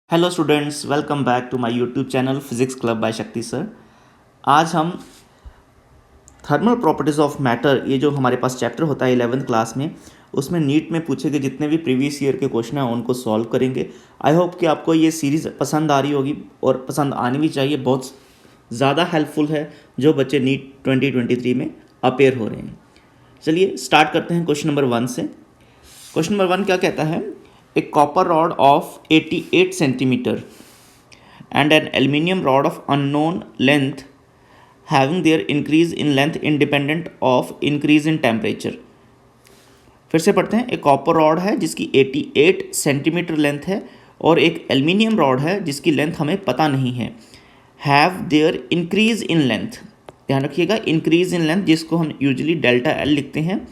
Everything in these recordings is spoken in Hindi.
Hello students, welcome back to my YouTube channel physics club by Shakti sir. आज हम थर्मल प्रॉपर्टीज़ ऑफ मैटर, ये जो हमारे पास चैप्टर होता है 11th क्लास में, उसमें नीट में पूछे गए जितने भी प्रीवियस ईयर के क्वेश्चन हैं उनको सॉल्व करेंगे। आई होप कि आपको ये सीरीज़ पसंद आ रही होगी और पसंद आनी भी चाहिए। बहुत ज़्यादा हेल्पफुल है जो बच्चे नीट 2023 में अपेयर हो रहे हैं। चलिए स्टार्ट करते हैं क्वेश्चन नंबर 1 से। क्वेश्चन नंबर 1 क्या कहता है? A copper rod of 88 centimeter and an aluminium rod of unknown length having their increase in length independent of increase in temperature। फिर से पढ़ते हैं। एक कॉपर रॉड है जिसकी 88 सेंटीमीटर लेंथ है और एक एल्यूमिनियम रॉड है जिसकी लेंथ हमें पता नहीं है। Have their increase in length, ध्यान रखिएगा, इंक्रीज इन लेंथ जिसको हम यूजुअली डेल्टा एल लिखते हैं,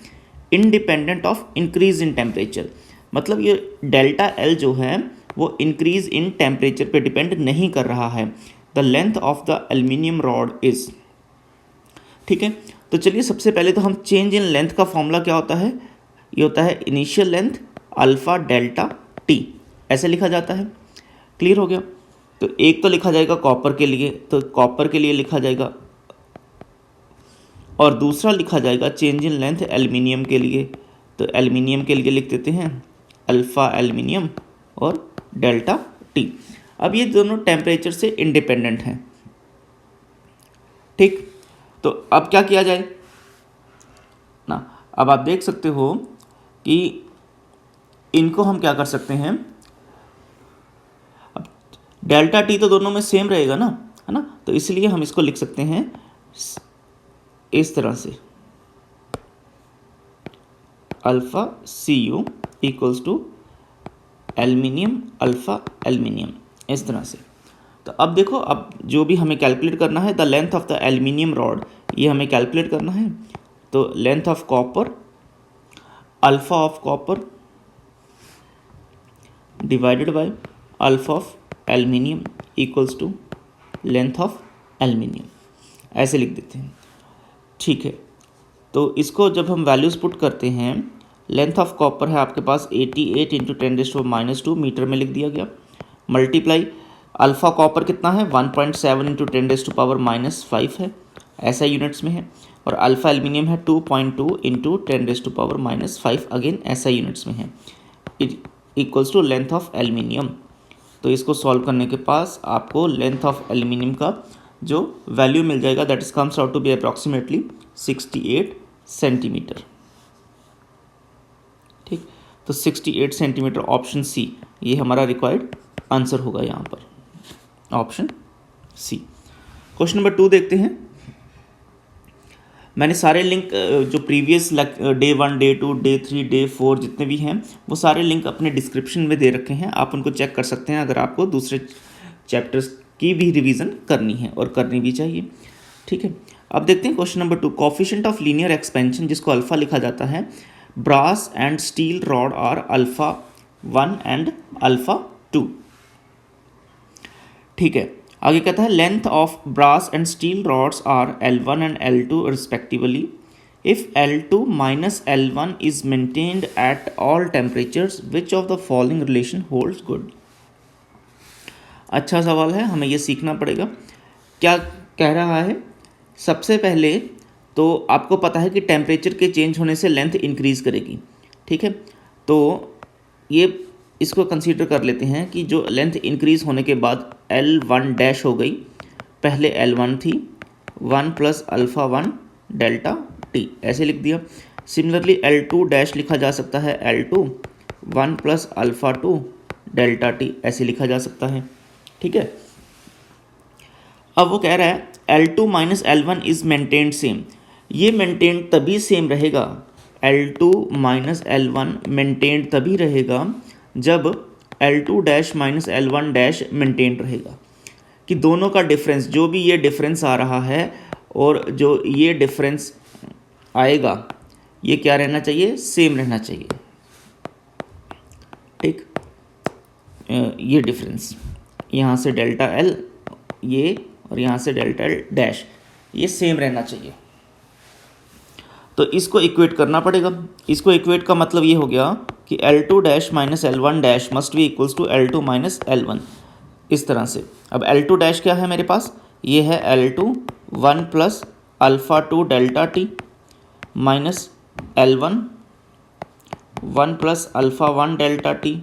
independent of increase in temperature. मतलब ये डेल्टा एल जो है वो इंक्रीज इन टेम्परेचर पे डिपेंड नहीं कर रहा है। The length of the aluminium rod is, ठीक है। तो चलिए सबसे पहले तो हम चेंज इन लेंथ का फॉर्मूला क्या होता है? ये होता है initial length alpha delta T, ऐसे लिखा जाता है। क्लियर हो गया? तो एक तो लिखा जाएगा कॉपर के लिए, तो कॉपर के लिए लिखा जाएगा, और दूसरा लिखा जाएगा चेंज इन लेंथ एल्यूमिनियम के लिए। तो एल्यूमिनियम के लिए लिख देते हैं अल्फ़ा एल्यूमिनियम और डेल्टा टी। अब ये दोनों टेम्परेचर से इंडिपेंडेंट हैं, ठीक। तो अब क्या किया जाए ना? अब आप देख सकते हो कि इनको हम क्या कर सकते हैं। अब डेल्टा टी तो दोनों में सेम रहेगा ना, है ना? तो इसलिए हम इसको लिख सकते हैं इस तरह से, alpha C U equals to aluminium alpha aluminium, इस तरह से। तो अब देखो, अब जो भी हमें कैलकुलेट करना है, the length of the aluminium rod, ये हमें कैलकुलेट करना है। तो length of copper, alpha of copper divided by alpha of aluminium equals to length of aluminium, ऐसे लिख देते हैं, ठीक है। तो इसको जब हम वैल्यूज़ पुट करते हैं, लेंथ ऑफ कॉपर है आपके पास 88 इंटू 10⁻² मीटर में लिख दिया गया, मल्टीप्लाई अल्फ़ा कॉपर कितना है 1.7 इंटू 10⁻5 है, ऐसा यूनिट्स में है, और अल्फ़ा एल्यूमिनियम है 2.2 इंटू 10⁻5 अगेन ऐसा यूनिट्स में है, equals to length of aluminium. तो इसको सॉल्व करने के पास आपको लेंथ ऑफ एल्यूमिनियम का जो वैल्यू मिल जाएगा, that is comes out to be approximately 68 centimetre, ठीक। तो 68 सेंटीमीटर, ऑप्शन सी ये हमारा रिक्वायर्ड आंसर होगा यहाँ पर, ऑप्शन सी। क्वेश्चन नंबर 2 देखते हैं। मैंने सारे लिंक जो previous day 1, day 2, day 3, day 4 जितने भी हैं वो सारे लिंक अपने डिस्क्रिप्शन में दे रखे हैं, आप उनको चेक कर सकते हैं अगर आपको दूसरे चैप्टर्स की भी रिवीजन करनी है, और करनी भी चाहिए, ठीक है। अब देखते हैं question number 2। Coefficient of linear expansion, जिसको अल्फा लिखा जाता है, brass and steel rod are alpha 1 and alpha 2, ठीक है। आगे कहता है length of brass and steel rods are L1 and L2 respectively if L2 minus L1 is maintained at all temperatures, which of the following relation holds good. अच्छा सवाल है, हमें ये सीखना पड़ेगा। क्या कह रहा है? सबसे पहले तो आपको पता है कि टेम्परेचर के चेंज होने से लेंथ इंक्रीज़ करेगी, ठीक है। तो ये इसको कंसीडर कर लेते हैं कि जो लेंथ इंक्रीज़ होने के बाद L1 डैश हो गई, पहले L1 थी 1 प्लस अल्फ़ा 1 डेल्टा टी, ऐसे लिख दिया। सिमिलरली L2 डैश लिखा जा सकता है L2 1 plus alpha 2 delta T, ऐसे लिखा जा सकता है, ठीक है। अब वो कह रहा है L2 minus L1 is maintained same. ये मेंटेन्ड तभी सेम रहेगा, L2 माइनस L1 मेंटेन्ड तभी रहेगा जब L2 dash minus L1 dash maintained रहेगा, कि दोनों का डिफरेंस, जो भी ये डिफरेंस आ रहा है और जो ये डिफरेंस आएगा, ये क्या रहना चाहिए? सेम रहना चाहिए, ठीक। ये डिफरेंस यहाँ से डेल्टा एल ये, और यहाँ से डेल्टा एल डैश, ये सेम रहना चाहिए। तो इसको इक्वेट करना पड़ेगा। इसको इक्वेट का मतलब ये हो गया कि L2 dash minus L1 dash must be equals to L2 minus L1। इस तरह से। अब L2 डैश क्या है मेरे पास, ये है L2 1 plus alpha 2 delta T minus L1 1 plus alpha 1 delta T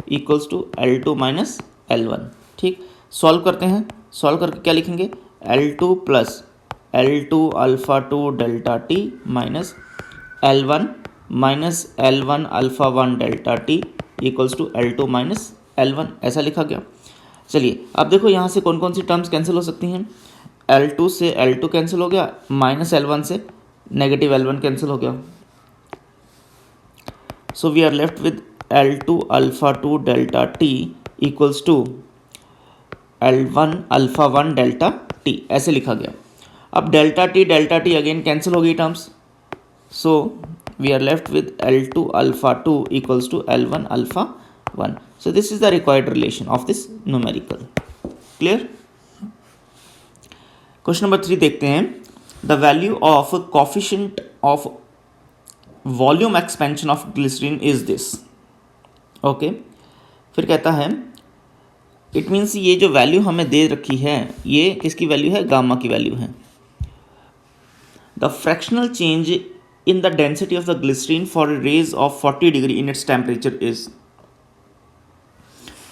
equals to L2 minus L1। ठीक, सॉल्व करते हैं। सॉल्व करके क्या लिखेंगे, L2 plus L2 alpha 2 delta T minus L1 minus L1 alpha 1 delta T equals to L2 minus L1, ऐसा लिखा गया। चलिए अब देखो यहाँ से कौन कौन सी टर्म्स कैंसिल हो सकती हैं। L2 से L2 कैंसिल हो गया, माइनस L1 से नेगेटिव L1 कैंसिल हो गया। So we are left with L2 alpha 2 delta T equals to L1 alpha 1 delta T, ऐसे लिखा गया। अब डेल्टा टी अगेन कैंसिल हो गई terms, so we are left with L2 alpha 2 equals to L1 alpha 1। So this is the required relation of this numerical. Clear. Question number 3 देखते हैं। The value of coefficient of volume expansion of glycerine is this. Okay, फिर कहता है इट मीन्स ये जो वैल्यू हमें दे रखी है ये किसकी वैल्यू है, गामा की वैल्यू है। The fractional change in the density of the glycerine for a raise of 40 degree in its temperature is.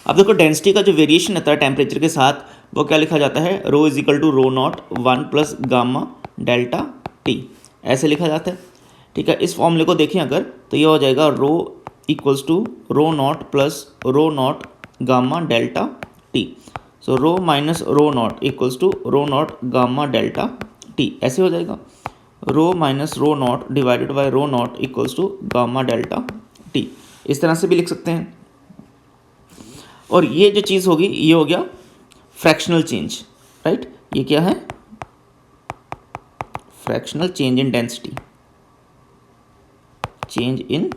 अब देखो डेंसिटी का जो वेरिएशन होता है टेम्परेचर के साथ वो क्या लिखा जाता है, rho is equal to rho naught 1 plus gamma delta T, ऐसे लिखा जाता है। ठीक है, इस फॉर्मूले को देखें अगर तो ये हो जाएगा rho equals to rho naught plus rho naught gamma delta T. So rho minus rho naught equals to rho naught gamma delta T, ऐसे हो जाएगा। Rho minus rho naught divided by rho naught equals to gamma delta T, इस तरह से भी लिख सकते हैं। और ये जो चीज़ होगी ये हो गया फ्रैक्शनल चेंज, राइट। ये क्या है, fractional change in density, change in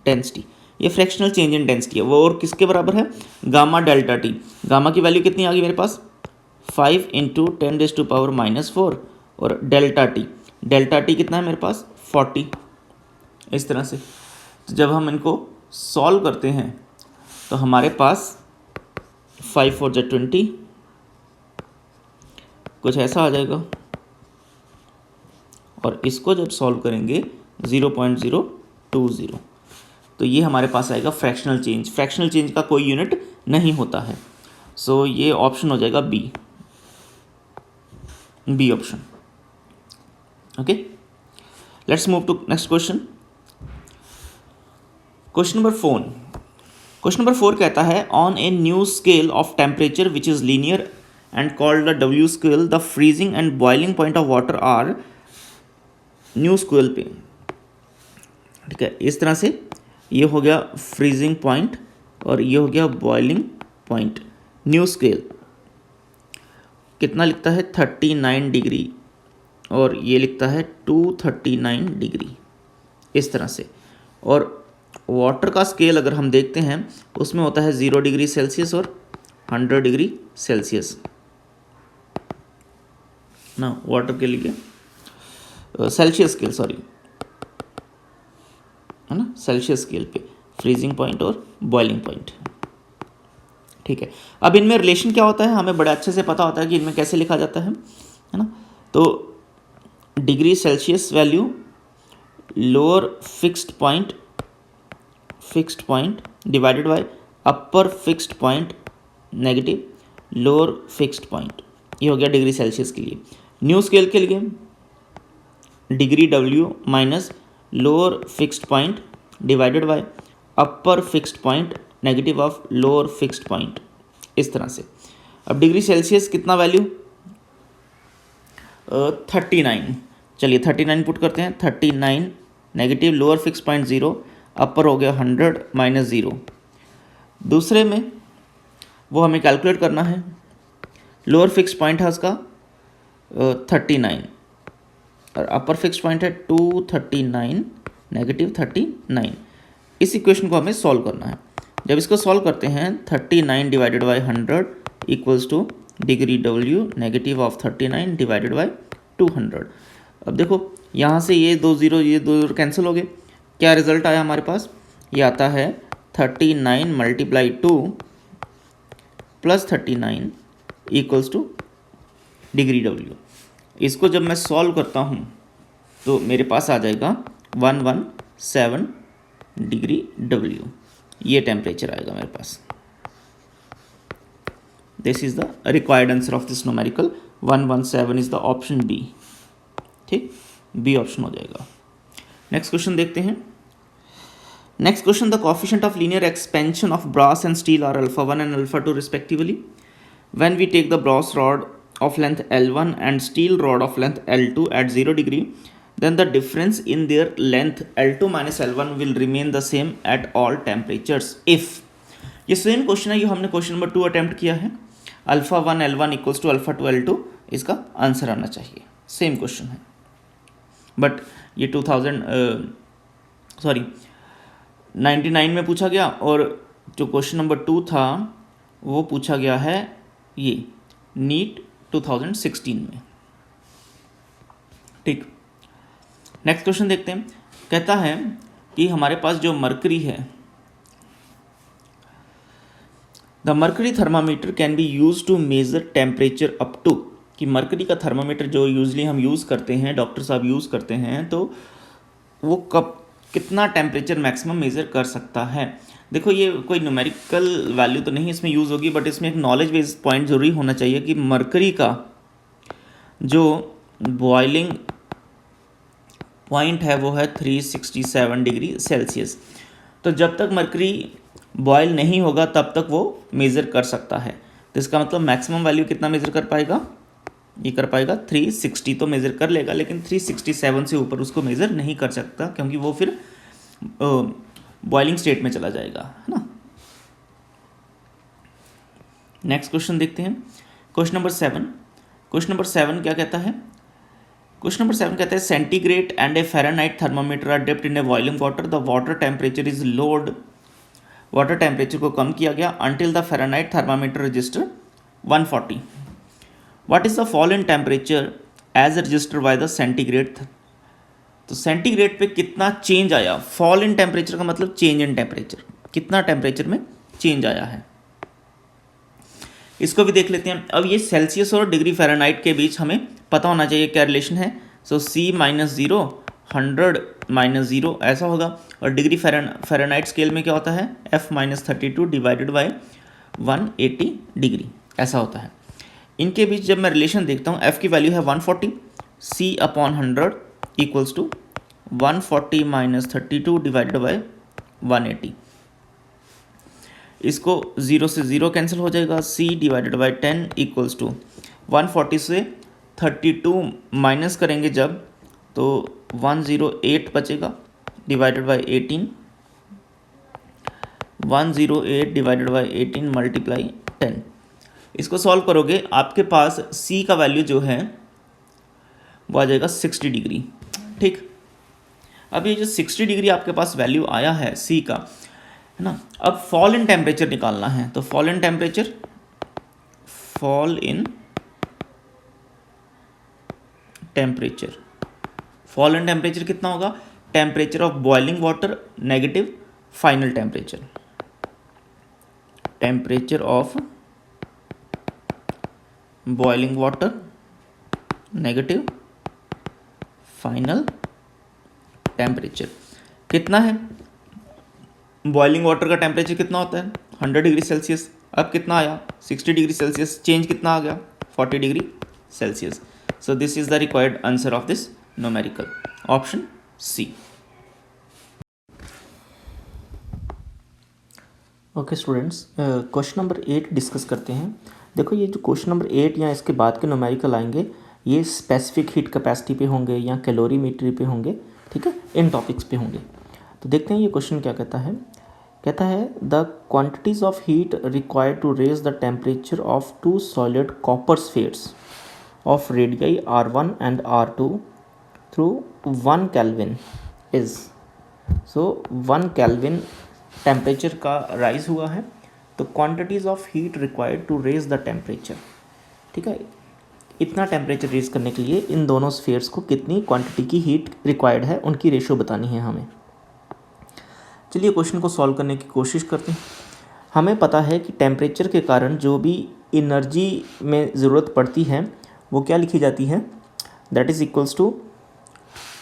density, ये फ्रैक्शनल चेंज इन डेंसिटी है वो, और किसके बराबर है, गामा डेल्टा टी। गामा की वैल्यू कितनी आ गई मेरे पास, 5 इंटू 10⁻⁻⁴, और डेल्टा टी कितना है मेरे पास 40, इस तरह से। तो जब हम इनको सॉल्व करते हैं तो हमारे पास 5 4 जा 20 कुछ ऐसा आ जाएगा, और इसको जब सॉल्व करेंगे 0.020, तो ये हमारे पास आएगा फ्रैक्शनल चेंज। फ्रैक्शनल चेंज का कोई यूनिट नहीं होता है, सो ये ऑप्शन हो जाएगा B option. Okay, let's move to next question. Question number 4 कहता है on a new scale of temperature which is linear and called the W scale, the freezing and boiling point of water are new scale पे। ठीक है, इस तरह से ये हो गया फ्रीजिंग पॉइंट और ये हो गया बॉइलिंग पॉइंट। न्यू स्केल कितना लिखता है 39 डिग्री, और ये लिखता है 239 डिग्री, इस तरह से। और वाटर का स्केल अगर हम देखते हैं उसमें होता है 0 डिग्री सेल्सियस और 100 डिग्री सेल्सियस ना, वाटर के लिए सेल्सियस स्केल, सॉरी, है ना, सेल्सियस स्केल पे फ्रीजिंग पॉइंट और बॉइलिंग पॉइंट। ठीक है, अब इनमें रिलेशन क्या होता है हमें बड़े अच्छे से पता होता है कि इनमें कैसे लिखा जाता है ना। तो degree Celsius value lower fixed point divided by upper fixed point negative lower fixed point, ये हो गया डिग्री सेल्सियस के लिए। न्यू स्केल के लिए degree W minus lower fixed point divided by upper fixed point negative of lower fixed point, इस तरह से। अब डिग्री सेल्सियस कितना वैल्यू 39, चलिए 39 पुट करते हैं। 39 नेगेटिव लोअर फिक्स पॉइंट 0, अपर हो गया 100 माइनस 0। दूसरे में वो हमें कैलकुलेट करना है, लोअर फिक्स पॉइंट है उसका 39 और अपर फिक्स पॉइंट है 239 नेगेटिव 39। इस इक्वेशन को हमें सॉल्व करना है। जब इसको सॉल्व करते हैं 39 divided by 100 equals two degree W negative of 39 divided by 200। अब देखो यहाँ से ये 2 0 कैंसिल हो गए, क्या रिजल्ट आया हमारे पास, ये आता है 39 multiply 2 plus 39 equals two degree W. इसको जब मैं सॉल्व करता हूँ तो मेरे पास आ जाएगा 117 डिग्री डब्ल्यू, ये टेम्परेचर आएगा मेरे पास। This is the required answer of this numerical. 117 is the option B. ठीक, बी ऑप्शन हो जाएगा। नेक्स्ट क्वेश्चन देखते हैं। Next question, the coefficient of linear expansion of brass and steel are alpha 1 and alpha 2 respectively. When we take the brass rod of length L1 and steel rod of length L2 at 0 degree, then the difference in their length L2 minus L1 will remain the same at all temperatures if. ये सेम क्वेश्चन है, ये हमने क्वेश्चन नंबर 2 अटेम्प्ट किया है। Alpha 1 L1 equals to alpha 2 L2, इसका आंसर आना चाहिए। सेम क्वेश्चन है, बट ये 1999 में पूछा गया, और जो क्वेश्चन नंबर 2 था वो पूछा गया है ये नीट 2016 में। ठीक, नेक्स्ट क्वेश्चन देखते हैं। कहता है कि हमारे पास जो मरकरी है, the mercury thermometer can be use to measure temperature up to, कि मरकरी का थर्मामीटर जो यूजली हम यूज़ करते हैं, डॉक्टर साहब यूज़ करते हैं, तो वो कब कितना टेम्परेचर मैक्सिमम मेज़र कर सकता है। देखो ये कोई न्यूमेरिकल वैल्यू तो नहीं इसमें यूज़ होगी, बट इसमें एक नॉलेज बेस्ड पॉइंट ज़रूरी होना चाहिए कि मरकरी का जो बॉइलिंग पॉइंट है वो है 367 डिग्री सेल्सियस। तो जब तक मरकरी बॉयल नहीं होगा तब तक वो मेज़र कर सकता है। तो इसका मतलब मैक्सिमम वैल्यू कितना मेज़र कर पाएगा, ये कर पाएगा 360 तो मेज़र कर लेगा, लेकिन 367 से ऊपर उसको मेज़र नहीं कर सकता, क्योंकि वो फिर बॉइलिंग स्टेट में चला जाएगा, है ना। नेक्स्ट क्वेश्चन देखते हैं। Question number 7। क्वेश्चन नंबर 7 क्या कहता है? क्वेश्चन नंबर 7 कहता है centigrade and a Fahrenheit thermometer are dipped in a boiling water, the water temperature is lowered, water temperature को कम किया गया until the Fahrenheit thermometer register 140। What is the fall in temperature as register by the centigrade. तो सेंटीग्रेड पे कितना चेंज आया, फॉल इन टेम्परेचर का मतलब चेंज इन टेम्परेचर, कितना टेम्परेचर में चेंज आया है, इसको भी देख लेते हैं। अब ये सेल्सियस और डिग्री फ़ारेनहाइट के बीच हमें पता होना चाहिए क्या रिलेशन है। सो C -0 100 -0 ऐसा होगा, और डिग्री फ़ारेनहाइट स्केल में क्या होता है F -32 डिवाइडेड बाय 180 डिग्री ऐसा होता है। इनके बीच जब मैं रिलेशन देखता हूँ, F की वैल्यू है 140, C/100 equals to 140 - 32 divided by 180। इसको 0 से 0 कैंसिल हो जाएगा, C divided by 10 equals to 140 से 32 माइनस करेंगे जब, तो 108 बचेगा divided by 18, 108 divided by 18 multiply 10। इसको सॉल्व करोगे आपके पास C का वैल्यू जो है वो आ जाएगा 60 डिग्री। ठीक, अब ये जो 60 डिग्री आपके पास वैल्यू आया है C का, है ना। अब फॉल इन टेम्परेचर निकालना है, तो फॉल इन टेम्परेचर कितना होगा, temperature of boiling water negative final temperature, temperature of boiling water negative final temperature कितना है। बॉइलिंग वाटर का टेम्परेचर कितना होता है 100 डिग्री सेल्सियस, अब कितना आया 60 डिग्री सेल्सियस, चेंज कितना आ गया 40 degree Celsius. So this is the required answer of this numerical, option C. Okay students, question number 8 discuss करते हैं। देखो ये जो क्वेश्चन नंबर 8 या इसके बाद के न्यूमेरिकल आएंगे ये स्पेसिफिक हीट कैपेसिटी पे होंगे या कैलोरीमेट्री पे होंगे, ठीक है, इन टॉपिक्स पे होंगे। तो देखते हैं ये क्वेश्चन क्या कहता है। कहता है the quantities of heat required to raise the temperature of 2 solid copper spheres of radii R1 and R2 through 1 kelvin is. So 1 kelvin temperature का राइज हुआ है, तो quantities of heat required to raise the temperature, ठीक है, इतना टेम्परेचर रेज करने के लिए इन दोनों स्फीयर्स को कितनी क्वांटिटी की हीट रिक्वायर्ड है उनकी रेशियो बतानी है हमें। चलिए क्वेश्चन को सॉल्व करने की कोशिश करते हैं। हमें पता है कि टेम्परेचर के कारण जो भी एनर्जी में ज़रूरत पड़ती है वो क्या लिखी जाती है, दैट इज़ इक्वल्स टू,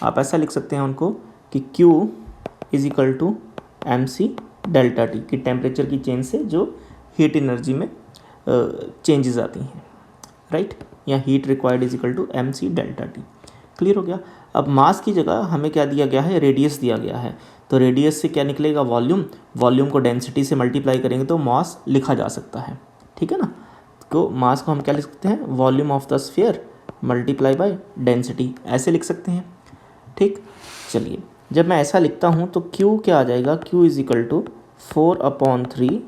आप ऐसा लिख सकते हैं उनको कि Q is equal to MC delta T, कि टेम्परेचर की चेंज से जो हीट एनर्जी में चेंजेस आती हैं, राइट, या heat required is equal to MC delta T। Clear हो गया। अब मास की जगह हमें क्या दिया गया है, रेडियस दिया गया है, तो रेडियस से क्या निकलेगा, वॉल्यूम, वॉल्यूम को डेंसिटी से मल्टीप्लाई करेंगे तो मास लिखा जा सकता है, ठीक है ना। तो मास को हम क्या लिख सकते हैं, volume of the sphere multiply by density, ऐसे लिख सकते हैं, ठीक। चलिए, जब मैं ऐसा लिखता हूँ तो Q क्या आ जाएगा, Q is equal to 4/3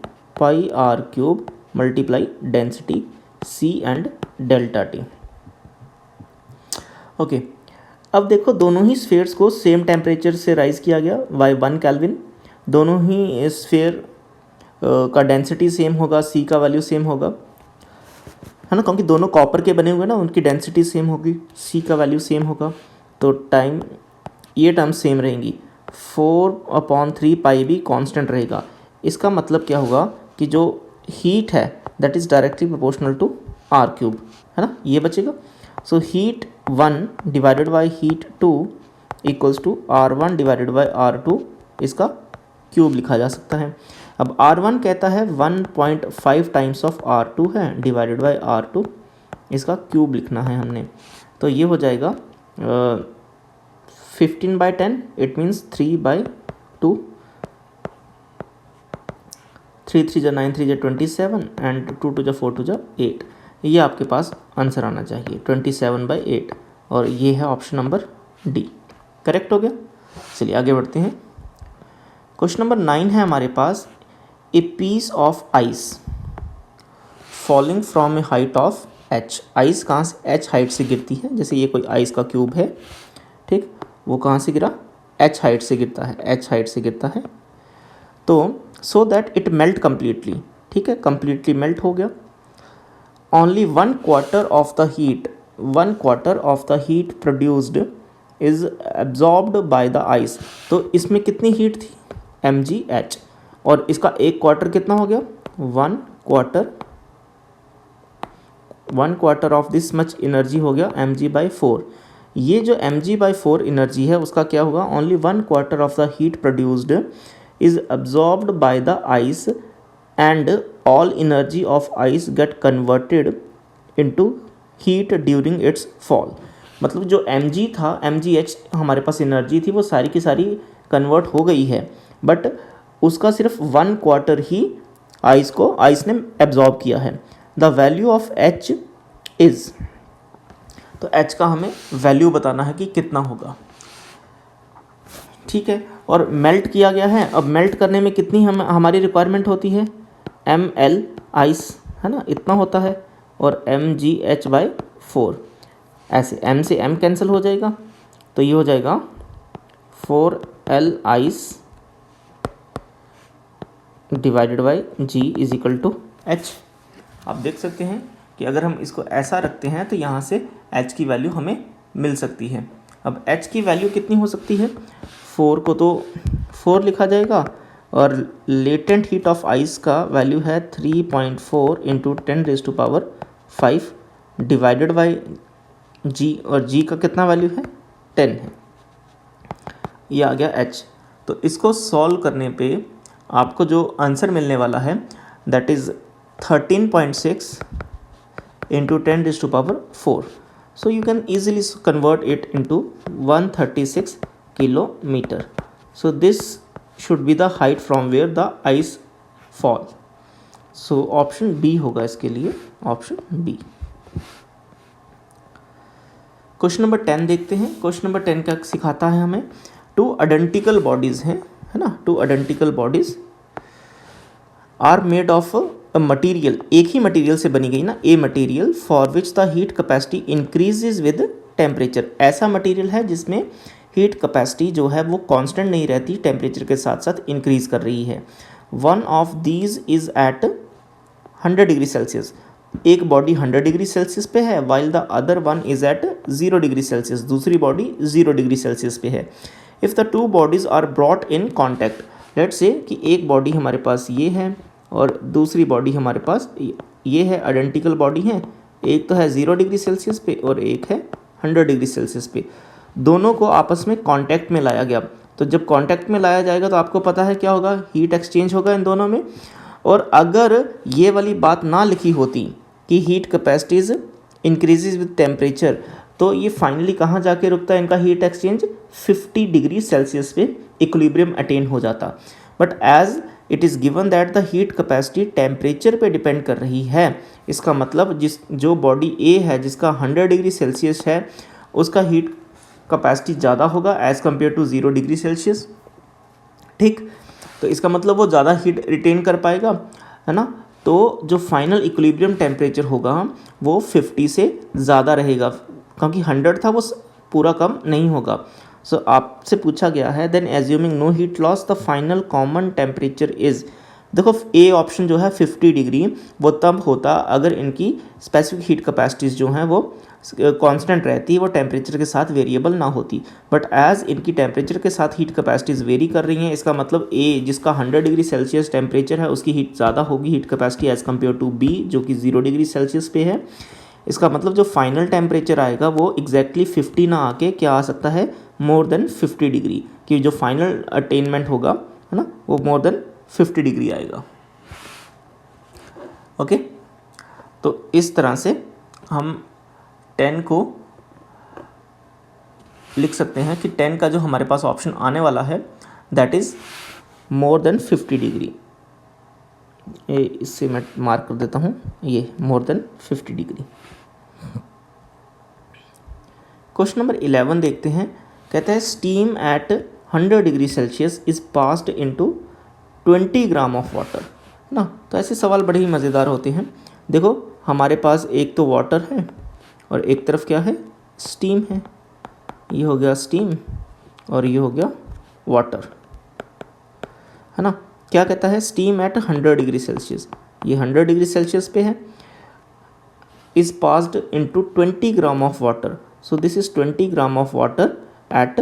pi R cube multiply density C and delta T। Okay, अब देखो दोनों ही स्फीयर्स को सेम टेम्परेचर से राइज किया गया बाय 1 केल्विन, दोनों ही स्फीयर का डेंसिटी सेम होगा, C का वैल्यू सेम होगा, है ना, क्योंकि दोनों कॉपर के बने हुए ना, उनकी डेंसिटी सेम होगी, C का वैल्यू सेम होगा, तो टाइम ये टर्म सेम रहेंगी, 4/3 पाई भी कांस्टेंट रहेगा। इसका मतलब क्या होगा कि जो हीट है that is directly proportional to R cube, है ना, ये बचेगा। So heat 1 divided by heat 2 equals to R1 divided by R2, इसका क्यूब लिखा जा सकता है। अब R1 कहता है 1.5 टाइम्स ऑफ R2 है डिवाइडेड बाई R2, इसका क्यूब लिखना है हमने, तो ये हो जाएगा 15/10, इट मीन्स 3/2, 3 3 9 3 27 एंड 2 2 4 2 8, ये आपके पास आंसर आना चाहिए 27/8, और ये है ऑप्शन नंबर डी, करेक्ट हो गया। चलिए आगे बढ़ते हैं। क्वेश्चन नंबर 9 है हमारे पास, a piece of ice falling from a height of h, ice कहाँ से, h हाइट से गिरती है, जैसे ये कोई आइस का क्यूब है, ठीक, वो कहाँ से गिरा, h हाइट से गिरता है, h हाइट से गिरता है, तो so that it melt completely, ठीक है, कम्प्लीटली मेल्ट हो गया। Only 1/4 of the heat, 1/4 of the heat produced is absorbed by the ice, तो इसमें कितनी हीट थी, mgh, और इसका 1/4 कितना हो गया, 1/4 ऑफ दिस मच एनर्जी हो गया mg/4। ये जो mg/4 एनर्जी है उसका क्या होगा, only 1/4 of the heat produced is absorbed by the ice and all energy of ice get converted into heat during its fall. मतलब जो mg था, mgh हमारे पास एनर्जी थी, वो सारी की सारी कन्वर्ट हो गई है, बट उसका सिर्फ 1/4 ही आइस ने एब्जॉर्ब किया है। The value of h is, तो h का हमें वैल्यू बताना है कि कितना होगा, ठीक है, और मेल्ट किया गया है। अब मेल्ट करने में कितनी हमारी रिक्वायरमेंट होती है, ml आइस, है ना, इतना होता है, और mgh/4, ऐसे m से m कैंसिल हो जाएगा, तो ये हो जाएगा 4l ice divided by g is equal to h। आप देख सकते हैं कि अगर हम इसको ऐसा रखते हैं तो यहाँ से h की वैल्यू हमें मिल सकती है। अब h की वैल्यू कितनी हो सकती है, 4 को तो 4 लिखा जाएगा, और लेटेंट हीट ऑफ आइस का वैल्यू है 3.4 इंटू 10⁵ डिवाइडेड बाई g, और g का कितना वैल्यू है, 10 है, ये आ गया h। तो इसको सॉल्व करने पे आपको जो आंसर मिलने वाला है that is 13.6 into 10⁴. So you can easily convert it into 136 kilometer. So this should be the height from where the ice fall. So option B होगा इसके लिए, ऑप्शन B। क्वेश्चन नंबर 10 देखते हैं। क्वेश्चन नंबर 10 क्या सिखाता है हमें, 2 आइडेंटिकल बॉडीज़ हैं, है ना, 2 identical bodies are made of material, एक ही मटीरियल से बनी गई ना, a material for which the heat capacity increases with temperature, ऐसा मटीरियल है जिसमें हीट कैपेसिटी जो है वो कांस्टेंट नहीं रहती, टेम्परेचर के साथ साथ इंक्रीज कर रही है। One of these is at 100 degree Celsius, एक बॉडी 100 डिग्री सेल्सियस पे है, while the other one is at 0 degree Celsius, दूसरी बॉडी 0 डिग्री सेल्सियस पे है। If the two bodies are brought in contact, let's say कि एक बॉडी हमारे पास ये है और दूसरी बॉडी हमारे पास ये है, आइडेंटिकल बॉडी है, एक तो है 0 डिग्री सेल्सियस पे और एक है 100 डिग्री सेल्सियस पे। दोनों को आपस में कांटेक्ट में लाया गया। तो जब कांटेक्ट में लाया जाएगा तो आपको पता है क्या होगा, हीट एक्सचेंज होगा इन दोनों में। और अगर ये वाली बात ना लिखी होती कि heat capacities increases with temperature, तो ये फाइनली कहाँ जाके रुकता है इनका हीट एक्सचेंज, 50 डिग्री सेल्सियस पे इक्विलिब्रियम अटेन हो जाता। But as it is given that the heat capacity temperature पे डिपेंड कर रही है, इसका मतलब जो बॉडी ए है जिसका 100 डिग्री सेल्सियस है उसका हीट कैपेसिटी ज़्यादा होगा as compare to 0 degree Celsius. ठीक, तो इसका मतलब वो ज़्यादा हीट रिटेन कर पाएगा, है ना। तो जो फाइनल इक्विलिब्रियम टेम्परेचर होगा वो 50 से ज़्यादा रहेगा, क्योंकि 100 था वो पूरा कम नहीं होगा। सो आपसे पूछा गया है then assuming no heat loss the final common temperature is. देखो ए ऑप्शन जो है 50 डिग्री वो तब होता अगर इनकी स्पेसिफिक हीट कैपेसिटीज़ जो हैं वो कांस्टेंट रहती, वो टेम्परेचर के साथ वेरिएबल ना होती। बट एज इनकी टेम्परेचर के साथ हीट कैपेसिटीज़ वेरी कर रही हैं, इसका मतलब ए जिसका 100 डिग्री सेल्सियस टेम्परेचर है उसकी हीट ज़्यादा होगी heat capacity as compare to B जो कि 0 डिग्री सेल्सियस पे है। इसका मतलब जो फाइनल टेम्परेचर आएगा वो एग्जैक्टली 50 ना आके क्या आ सकता है, मोर देन 50 डिग्री, कि जो फाइनल अटेनमेंट होगा, है ना, वो मोर देन 50 डिग्री आएगा। ओके, तो इस तरह से हम 10 को लिख सकते हैं कि 10 का जो हमारे पास ऑप्शन आने वाला है that is more than 50 degree. ये इससे मैं मार्क कर देता हूँ, ये more than 50 degree. Question number 11 देखते हैं। कहता है steam eight 100 degree Celsius is passed into 20 gram of water ना। तो ऐसे सवाल बड़े ही मज़ेदार होते हैं। देखो हमारे पास एक तो वाटर है और एक तरफ क्या है, स्टीम है। ये हो गया स्टीम और ये हो गया वाटर, है ना। क्या कहता है, स्टीम एट 100 डिग्री सेल्सियस, ये 100 डिग्री सेल्सियस पे है, is passed into 20 gram of water. So this is 20 gram of water at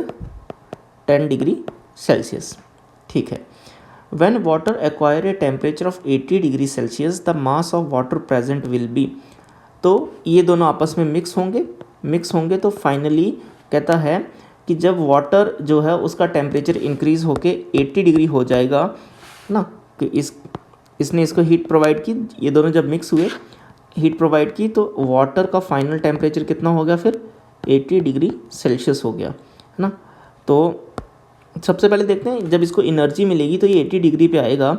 10 degree Celsius. ठीक है। When water acquire a temperature of 80 degree Celsius the mass of water present will be। तो ये दोनों आपस में मिक्स होंगे तो फाइनली कहता है कि जब वाटर जो है उसका टेम्परेचर इंक्रीज़ होके 80 डिग्री हो जाएगा ना, कि इसने इसको हीट प्रोवाइड की, ये दोनों जब मिक्स हुए हीट प्रोवाइड की तो वाटर का फाइनल टेम्परेचर कितना हो गया, फिर 80 डिग्री सेल्सियस हो गया, है ना। तो सबसे पहले देखते हैं जब इसको एनर्जी मिलेगी तो ये 80 डिग्री पे आएगा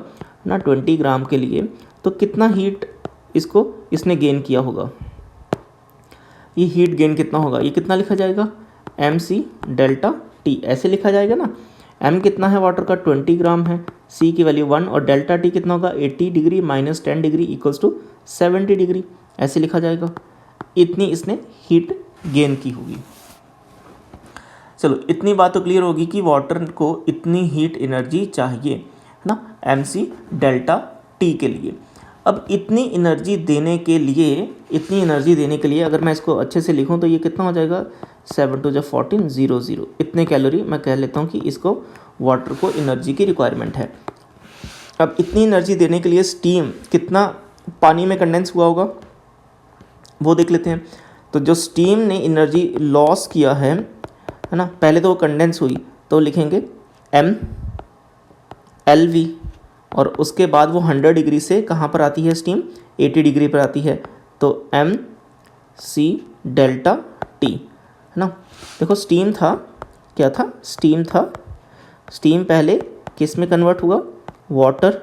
ना 20 ग्राम के लिए, तो कितना हीट इसने गेन किया होगा। ये हीट गेन कितना होगा, ये कितना लिखा जाएगा, mc डेल्टा टी ऐसे लिखा जाएगा ना। m कितना है वाटर का, 20 ग्राम है, c की वैल्यू 1 और डेल्टा टी कितना होगा, 80 degree minus 10 degree equals to 70 degree ऐसे लिखा जाएगा। इतनी इसने हीट गेन की होगी। चलो इतनी बात तो क्लियर होगी कि वाटर को इतनी हीट एनर्जी चाहिए, है ना, mc डेल्टा टी के लिए। अब इतनी एनर्जी देने के लिए अगर मैं इसको अच्छे से लिखूं तो ये कितना हो जाएगा, 7 टू 14 0 इतने कैलोरी मैं कह लेता हूं कि इसको वाटर को एनर्जी की रिक्वायरमेंट है। अब इतनी एनर्जी देने के लिए स्टीम कितना पानी में कंडेंस हुआ होगा वो देख लेते हैं। तो जो स्टीम ने एनर्जी लॉस किया है ना, पहले तो वो कंडेंस हुई तो लिखेंगे mLV और उसके बाद वो 100 डिग्री से कहाँ पर आती है स्टीम, 80 डिग्री पर आती है, तो mc डेल्टा टी, है ना। देखो स्टीम था, क्या था, स्टीम पहले किस में कन्वर्ट हुआ, वाटर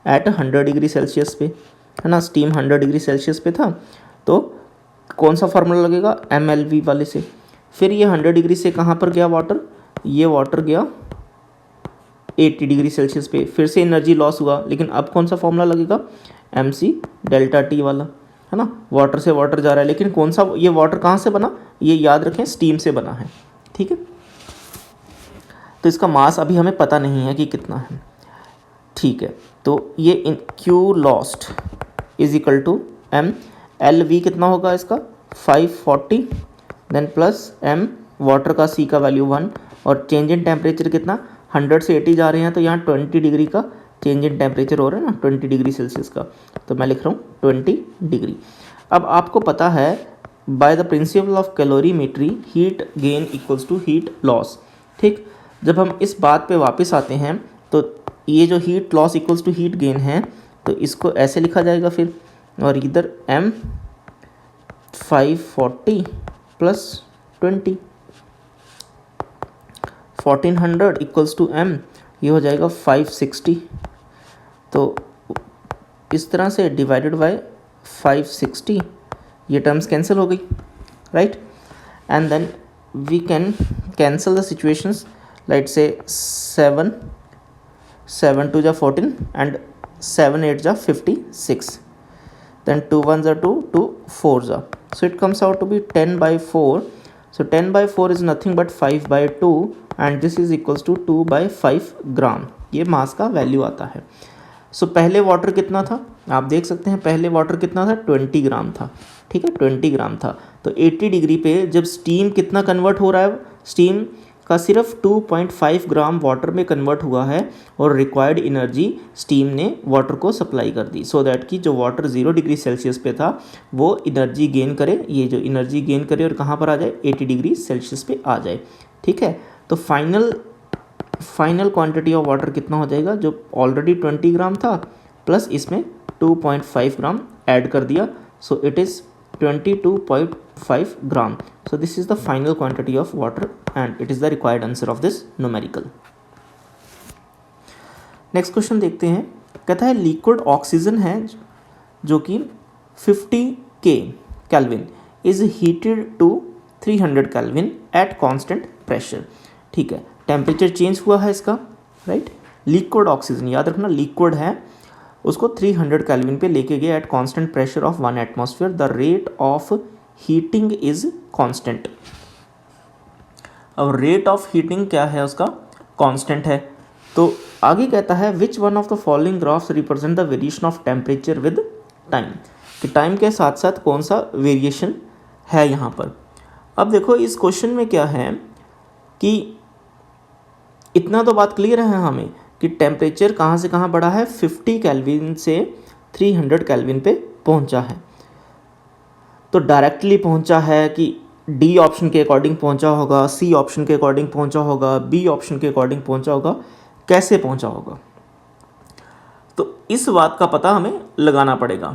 एट 100 डिग्री सेल्सियस पे, है ना। स्टीम 100 डिग्री सेल्सियस पे था तो कौन सा फार्मूला लगेगा, mLV वाले से। फिर ये 100 डिग्री से कहाँ पर गया वाटर, ये वाटर गया 80 डिग्री सेल्सियस पे, फिर से एनर्जी लॉस हुआ, लेकिन अब कौन सा फॉर्मूला लगेगा, mc डेल्टा टी वाला, है ना। वाटर से वाटर जा रहा है, लेकिन कौन सा, ये वाटर कहाँ से बना, ये याद रखें स्टीम से बना है, ठीक है। तो इसका मास अभी हमें पता नहीं है कि कितना है, ठीक है। तो ये Q lost is equal to mLV कितना होगा इसका 540 देन प्लस m वाटर का C का वैल्यू 1 और चेंज इन टेम्परेचर कितना 100 से 80 जा रहे हैं तो यहाँ 20 डिग्री का चेंज इन टेम्परेचर हो रहा है ना 20 डिग्री सेल्सियस का, तो मैं लिख रहा हूँ 20 डिग्री। अब आपको पता है by the principle of calorimetry heat gain equals to heat loss. ठीक, जब हम इस बात पे वापस आते हैं तो ये जो heat loss equals to heat gain है तो इसको ऐसे लिखा जाएगा फिर, और इधर m 540 plus 20 1400 equals to m, ये हो जाएगा 560। तो इस तरह से डिवाइडेड बाय 560, ये टर्म्स कैंसिल हो गई, right. And then we can cancel the situations, light से 7 2 जा 14 एंड 7 8 जा 56, then 2 1 are 2, 2 4 are, so it comes out to be 10/4. So 10/4 is nothing but 5/2 and this is equals to 2/5 ग्राम, ये मास का वैल्यू आता है। सो पहले वाटर कितना था, आप देख सकते हैं पहले वाटर कितना था 20 ग्राम था, ठीक है 20 ग्राम था। तो 80 डिग्री पे जब स्टीम कितना कन्वर्ट हो रहा है, स्टीम का सिर्फ 2.5 ग्राम वाटर में कन्वर्ट हुआ है और रिक्वायर्ड एनर्जी स्टीम ने वाटर को सप्लाई कर दी, सो दैट कि जो वाटर 0 डिग्री सेल्सियस पे था वो एनर्जी गेन करे, ये जो एनर्जी गेन करे और कहाँ पर आ जाए 80 डिग्री सेल्सियस पे आ जाए। ठीक है, तो फाइनल क्वांटिटी ऑफ वाटर कितना हो जाएगा, जो ऑलरेडी 20 ग्राम था प्लस इसमें 2.5 ग्राम ऐड कर दिया, so it is 22.5 gram. So this is the final quantity of water and it is the required answer of this numerical. Next question देखते हैं, कहता है लिक्विड ऑक्सीजन है जो कि 50 kelvin is heated to 300 kelvin at constant pressure. ठीक है, टेम्परेचर चेंज हुआ है इसका, राइट। लिक्विड ऑक्सीजन याद रखना लिक्विड है, उसको 300 केल्विन पे लेके गए eight constant pressure of 1 atmosphere, the rate of heating is constant. अब रेट ऑफ हीटिंग क्या है उसका, कांस्टेंट है। तो आगे कहता है which one of the following graphs represent the variation of temperature with time, कि टाइम के साथ साथ कौन सा वेरिएशन है यहाँ पर। अब देखो इस क्वेश्चन में क्या है कि इतना तो बात क्लियर है हमें कि टेम्परेचर कहाँ से कहाँ बढ़ा है, 50 केल्विन से 300 केल्विन पे पहुँचा है। तो डायरेक्टली पहुँचा है कि डी ऑप्शन के अकॉर्डिंग पहुँचा होगा, सी ऑप्शन के अकॉर्डिंग पहुँचा होगा, बी ऑप्शन के अकॉर्डिंग पहुँचा होगा, कैसे पहुँचा होगा, तो इस बात का पता हमें लगाना पड़ेगा।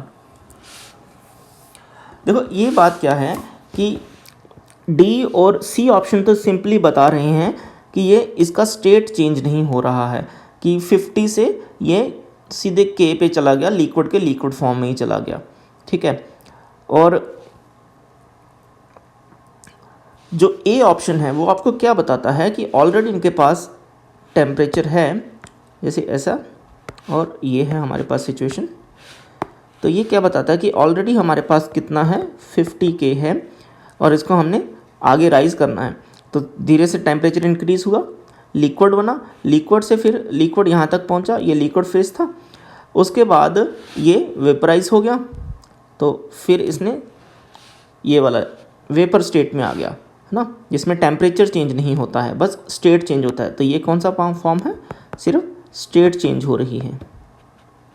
देखो ये बात क्या है कि डी और सी ऑप्शन तो सिंपली बता रहे हैं कि ये इसका स्टेट चेंज नहीं हो रहा है, कि 50 से ये सीधे के पे चला गया, लिक्विड के लिक्विड फॉर्म में ही चला गया। ठीक है, और जो ए ऑप्शन है वो आपको क्या बताता है कि ऑलरेडी इनके पास टेम्परेचर है, जैसे ऐसा, और ये है हमारे पास सिचुएशन। तो ये क्या बताता है कि ऑलरेडी हमारे पास कितना है 50 के है और इसको हमने आगे राइज करना है। तो धीरे से टेम्परेचर इंक्रीज हुआ, लिक्विड बना, लिक्विड से फिर लिक्विड यहाँ तक पहुँचा, ये लिक्विड फेज था, उसके बाद ये वेपराइज हो गया, तो फिर इसने ये वाला वेपर स्टेट में आ गया, है ना, जिसमें टेम्परेचर चेंज नहीं होता है, बस स्टेट चेंज होता है। तो ये कौन सा फॉर्म है, सिर्फ स्टेट चेंज हो रही है,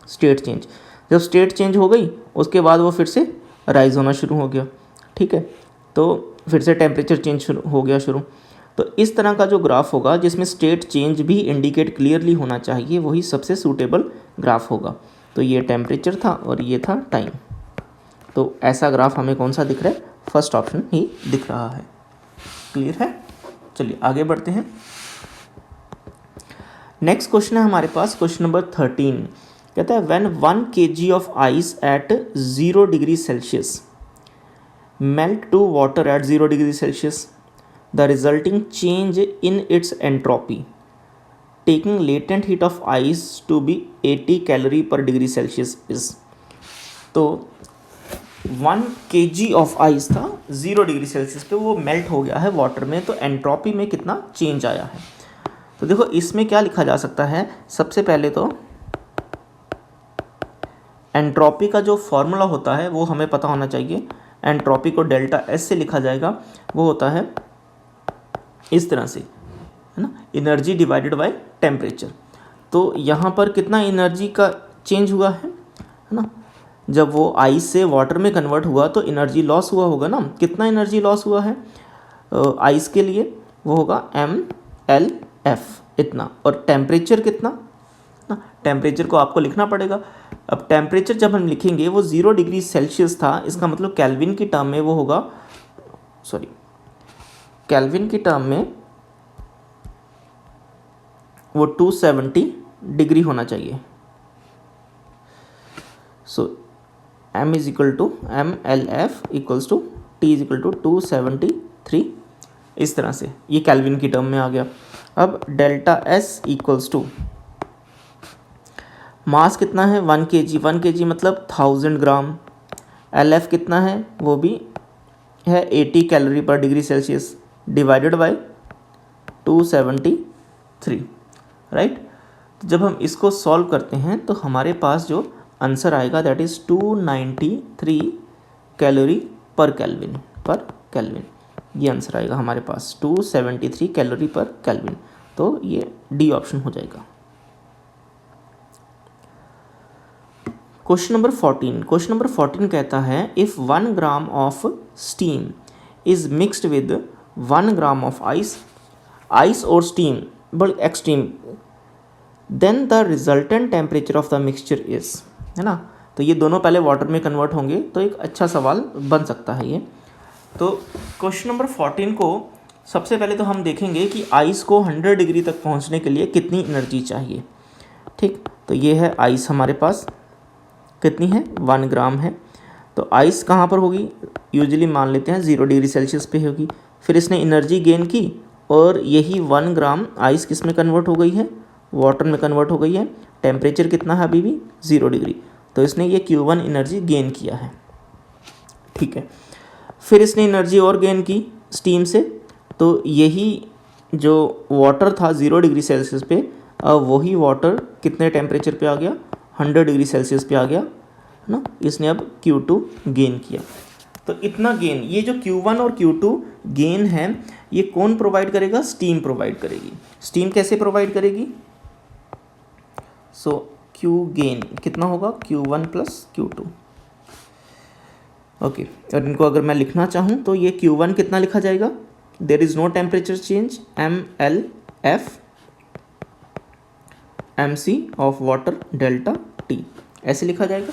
स्टेट चेंज। जब स्टेट चेंज हो गई उसके बाद वो फिर से राइज होना शुरू हो गया। ठीक है, तो फिर से टेम्परेचर चेंज हो गया शुरू। तो इस तरह का जो ग्राफ होगा जिसमें स्टेट चेंज भी इंडिकेट क्लियरली होना चाहिए, वही सबसे सूटेबल ग्राफ होगा। तो ये टेम्परेचर था और ये था टाइम। तो ऐसा ग्राफ हमें कौन सा दिख रहा है, फर्स्ट ऑप्शन ही दिख रहा है। क्लियर है, चलिए आगे बढ़ते हैं। नेक्स्ट क्वेश्चन है हमारे पास, क्वेश्चन नंबर 13, कहता है when 1 kg of ice eight 0 degree Celsius melt to water at 0 degree Celsius, the resulting change in its entropy taking latent heat of ice to be 80 calorie per degree Celsius is। तो 1 kg ऑफ आइस था 0 डिग्री सेल्सियस पे, वो मेल्ट हो गया है वाटर में, तो एंट्रोपी में कितना चेंज आया है। तो देखो इसमें क्या लिखा जा सकता है, सबसे पहले तो एंट्रोपी का जो फॉर्मूला होता है वो हमें पता होना चाहिए। एंट्रोपी को डेल्टा एस से लिखा जाएगा, वो होता है इस तरह से, है ना, एनर्जी डिवाइडेड बाय टेम्परेचर। तो यहाँ पर कितना एनर्जी का चेंज हुआ है ना। जब वो आइस से वाटर में कन्वर्ट हुआ तो एनर्जी लॉस हुआ होगा ना। कितना एनर्जी लॉस हुआ है आइस के लिए, वो होगा mLF इतना। और टेम्परेचर कितना ना, टेम्परेचर को आपको लिखना पड़ेगा। अब टेम्परेचर जब हम लिखेंगे वो 0 डिग्री सेल्सियस था, इसका मतलब केल्विन की टर्म में वो होगा, केल्विन की टर्म में वो 270 डिग्री होना चाहिए। So m is equal to mLF equals to T is equal to 273, इस तरह से ये केल्विन की टर्म में आ गया। अब delta S equals to mass कितना है 1 kg, 1 kg मतलब 1000 ग्राम। LF कितना है, वो भी है 80 कैलोरी पर degree Celsius divided bye 273, right. जब हम इसको सॉल्व करते हैं तो हमारे पास जो आंसर आएगा दैट इज़ 293 कैलोरी पर केल्विन। ये आंसर आएगा हमारे पास 273 कैलोरी पर केल्विन। तो ये डी ऑप्शन हो जाएगा। क्वेश्चन नंबर 14 कहता है if 1 gram of steam is mixed with 1 gram of ice और स्टीम बड़ी extreme, then the resultant temperature of the mixture is, है ना। तो ये दोनों पहले वाटर में कन्वर्ट होंगे, तो एक अच्छा सवाल बन सकता है ये। तो क्वेश्चन नंबर 14 को सबसे पहले तो हम देखेंगे कि आइस को 100 डिग्री तक पहुंचने के लिए कितनी एनर्जी चाहिए, ठीक। तो ये है आइस हमारे पास, कितनी है 1 ग्राम है। तो आइस कहाँ पर होगी, यूजुअली मान लेते हैं 0 डिग्री सेल्सियस पे होगी। फिर इसने एनर्जी गेन की और यही 1 ग्राम आइस किस में कन्वर्ट हो गई है, वाटर में कन्वर्ट हो गई है। टेम्परेचर कितना है अभी भी 0 डिग्री, तो इसने ये Q1 एनर्जी गेन किया है, ठीक है। फिर इसने एनर्जी और गेन की स्टीम से, तो यही जो वाटर था 0 डिग्री सेल्सियस पे, अब वही वाटर कितने टेम्परेचर पे आ गया, 100 डिग्री सेल्सियस पे आ गया, है ना। इसने अब Q2 गेन किया। तो इतना गेन, ये जो Q1 और Q2 गेन है ये कौन प्रोवाइड करेगा, स्टीम प्रोवाइड करेगी। स्टीम कैसे प्रोवाइड करेगी, सो Q गेन कितना होगा Q1 प्लस Q2, ओके। और इनको अगर मैं लिखना चाहूँ तो ये Q1 कितना लिखा जाएगा, there is no temperature change, mLF mc of water delta T, ऐसे लिखा जाएगा।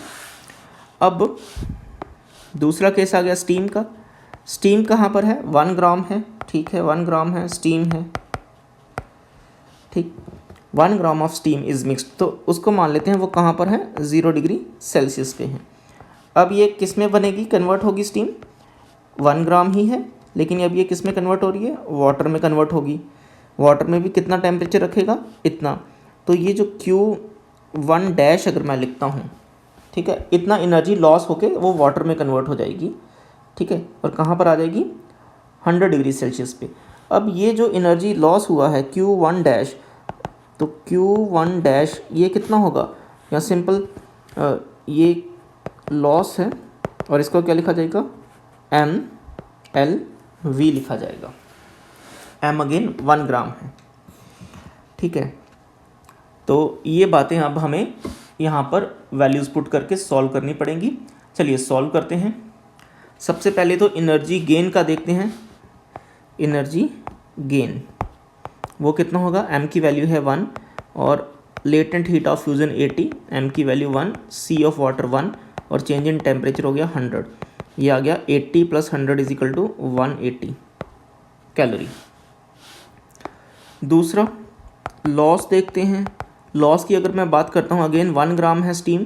अब दूसरा केस आ गया स्टीम का। स्टीम कहाँ पर है, 1 ग्राम है, ठीक है 1 ग्राम है, स्टीम है, ठीक। 1 gram of steam is mixed, तो उसको मान लेते हैं वो कहाँ पर है, 0 डिग्री सेल्सियस पे है। अब ये किस में बनेगी, कन्वर्ट होगी स्टीम, 1 ग्राम ही है, लेकिन अब ये किस में कन्वर्ट हो रही है, वाटर में कन्वर्ट होगी। वाटर में भी कितना टेम्परेचर रखेगा, इतना। तो ये जो Q1 डैश अगर मैं लिखता हूँ, ठीक है, इतना एनर्जी लॉस होके वो वाटर में कन्वर्ट हो जाएगी, ठीक है। और कहाँ पर आ जाएगी, 100 डिग्री सेल्सियस पे। अब ये जो एनर्जी लॉस हुआ है Q1 डैश, तो Q1 डैश ये कितना होगा, या सिंपल ये लॉस है और इसको क्या लिखा जाएगा, mLV लिखा जाएगा। m अगेन 1 ग्राम है, ठीक है। तो ये बातें अब हमें यहाँ पर वैल्यूज़ पुट करके सॉल्व करनी पड़ेंगी। चलिए सॉल्व करते हैं। सबसे पहले तो एनर्जी गेन का देखते हैं। एनर्जी गेन वो कितना होगा, m की वैल्यू है 1 और latent heat of fusion 80, m की वैल्यू 1, c ऑफ वाटर 1 और चेंज इन टेम्परेचर हो गया 100। ये आ गया 80 प्लस 100 इज इक्वल टू 180 कैलोरी। दूसरा लॉस देखते हैं। लॉस की अगर मैं बात करता हूँ, अगेन 1 ग्राम है स्टीम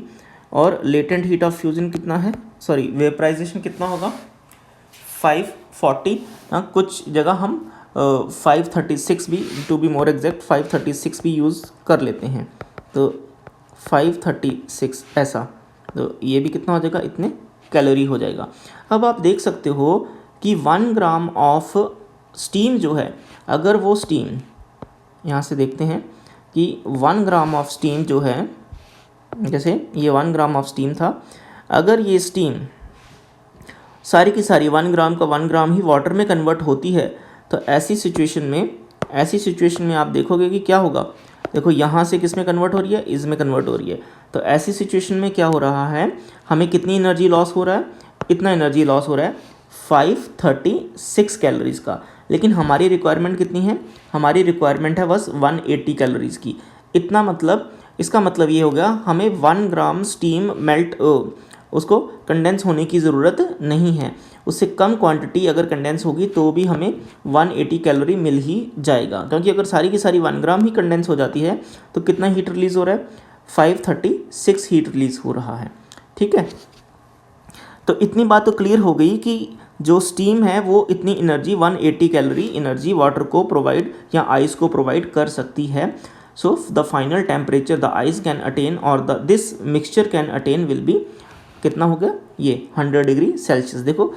और लेटेंट हीट ऑफ फ्यूज़न कितना है, सॉरी वेपराइजेशन कितना होगा 540। कुछ जगह हम 536 भी, टू बी मोर एग्जैक्ट 536 भी यूज़ कर लेते हैं, तो 536 ऐसा, तो ये भी कितना हो जाएगा, इतने कैलोरी हो जाएगा। अब आप देख सकते हो कि 1 ग्राम ऑफ स्टीम जो है, अगर वो स्टीम यहाँ से देखते हैं कि 1 ग्राम ऑफ स्टीम जो है, जैसे ये 1 ग्राम ऑफ स्टीम था, अगर ये स्टीम सारी की सारी 1 ग्राम का 1 ग्राम ही वाटर में कन्वर्ट होती है, तो ऐसी सिचुएशन में आप देखोगे कि क्या होगा, देखो यहाँ से किस में कन्वर्ट हो रही है, इसमें कन्वर्ट हो रही है। तो ऐसी सिचुएशन में क्या हो रहा है, हमें कितनी एनर्जी लॉस हो रहा है, इतना एनर्जी लॉस हो रहा है 536 कैलोरीज का। लेकिन हमारी रिक्वायरमेंट कितनी है, हमारी रिक्वायरमेंट है बस 180 कैलोरीज की। इतना मतलब, इसका मतलब ये हो गया हमें 1 ग्राम स्टीम मेल्ट उसको कंडेंस होने की ज़रूरत नहीं है। उससे कम क्वांटिटी अगर कंडेंस होगी तो भी हमें 180 कैलोरी मिल ही जाएगा, क्योंकि अगर सारी की सारी 1 ग्राम ही कंडेंस हो जाती है तो कितना हीट रिलीज़ हो रहा है, 536 हीट रिलीज़ हो रहा है। ठीक है, तो इतनी बात तो क्लियर हो गई कि जो स्टीम है वो इतनी एनर्जी 180 कैलोरी एनर्जी वाटर को प्रोवाइड या आइस को प्रोवाइड कर सकती है। So the final temperature the ice can attain और this mixture can attain will be, कितना हो गया ये 100 डिग्री सेल्सियस। देखो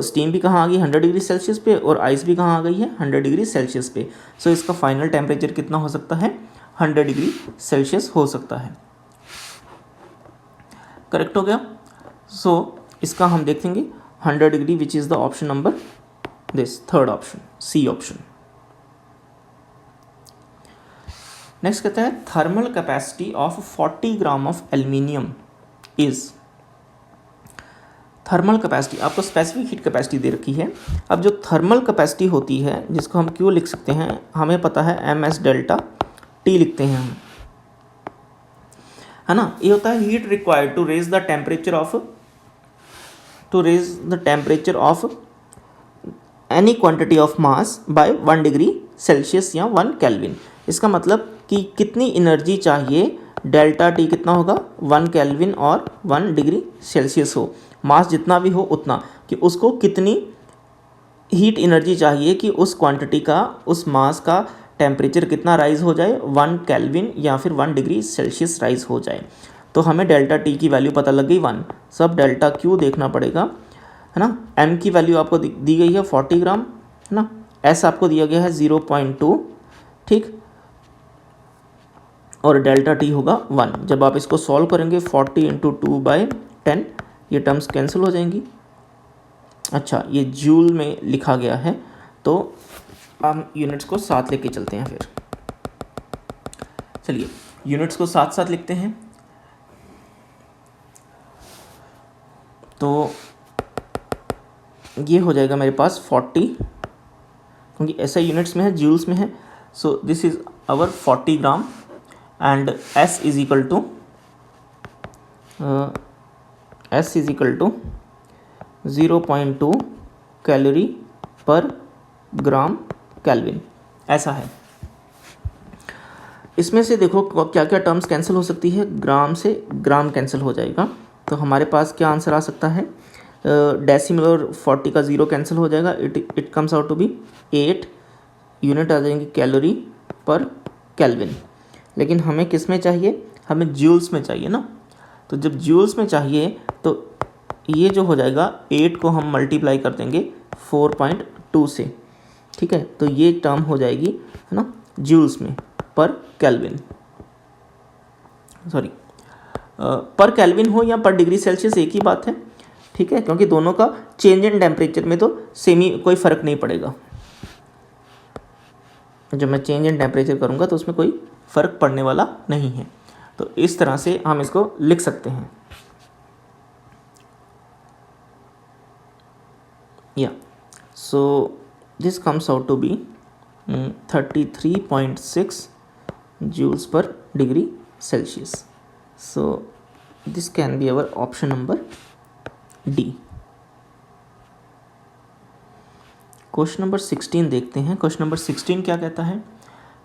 स्टीम भी कहाँ आ गई 100 डिग्री सेल्सियस पे और आइस भी कहाँ आ गई है 100 डिग्री सेल्सियस पे। सो इसका फाइनल टेम्परेचर कितना हो सकता है, 100 डिग्री सेल्सियस हो सकता है। करेक्ट हो गया। सो इसका हम देखेंगे 100 degree which is the option number this third option, C option. Next कहता है thermal capacity of 40 gram of aluminium is. Thermal capacity आपको स्पेसिफिक हीट कैपेसिटी दे रखी है। अब जो थर्मल कैपेसिटी होती है जिसको हम क्यों लिख सकते हैं, हमें पता है MS डेल्टा T लिखते हैं हम, है ना। ये होता है heat required to raise the temperature of any quantity of mass by 1 degree Celsius या 1 केल्विन। इसका मतलब कि कितनी एनर्जी चाहिए, डेल्टा T कितना होगा 1 केल्विन और 1 डिग्री सेल्सियस हो, मास जितना भी हो उतना, कि उसको कितनी हीट एनर्जी चाहिए कि उस क्वांटिटी का, उस मास का टेम्परेचर कितना राइज हो जाए, 1 केल्विन या फिर 1 डिग्री सेल्सियस राइज हो जाए। तो हमें डेल्टा T की वैल्यू पता लग गई 1। सब डेल्टा Q देखना पड़ेगा, है ना। M की वैल्यू आपको दी गई है 40 ग्राम, है ना। S आपको दिया गया है 0.2, ठीक, और डेल्टा T होगा 1। जब आप इसको सॉल्व करेंगे 40 × 2/10, ये टर्म्स कैंसिल हो जाएंगी। अच्छा, ये जूल में लिखा गया है तो हम यूनिट्स को साथ लेके चलते हैं। फिर चलिए यूनिट्स को साथ साथ लिखते हैं। तो ये हो जाएगा मेरे पास 40, क्योंकि ऐसा यूनिट्स में है, जूल्स में है। So this is our 40 gram and S is equal to 0.2 calorie पर ग्राम केल्विन, ऐसा है। इसमें से देखो क्या क्या टर्म्स कैंसिल हो सकती है, ग्राम से ग्राम कैंसिल हो जाएगा। तो हमारे पास क्या आंसर आ सकता है, डेसिमल और 40 का 0 कैंसिल हो जाएगा, it comes out to be 8 unit आ जाएंगी कैलोरी पर केल्विन। लेकिन हमें किस में चाहिए, हमें जूल्स में चाहिए ना। तो जब जूल्स में चाहिए तो ये जो हो जाएगा 8 को हम मल्टीप्लाई कर देंगे 4.2 से, ठीक है। तो ये टर्म हो जाएगी, है ना, जूल्स में पर केल्विन, सॉरी पर केल्विन हो या पर डिग्री सेल्सियस एक ही बात है, ठीक है, क्योंकि दोनों का चेंज इन टेम्परेचर में तो सेम ही, कोई फ़र्क नहीं पड़ेगा। जब मैं चेंज इन टेम्परेचर करूँगा तो उसमें कोई फ़र्क पड़ने वाला नहीं है। तो इस तरह से हम इसको लिख सकते हैं। या so this comes out to be 33.6 joules per degree Celsius. So this can be our option number D. Question number 16 देखते हैं। क्वेश्चन नंबर 16 क्या कहता है,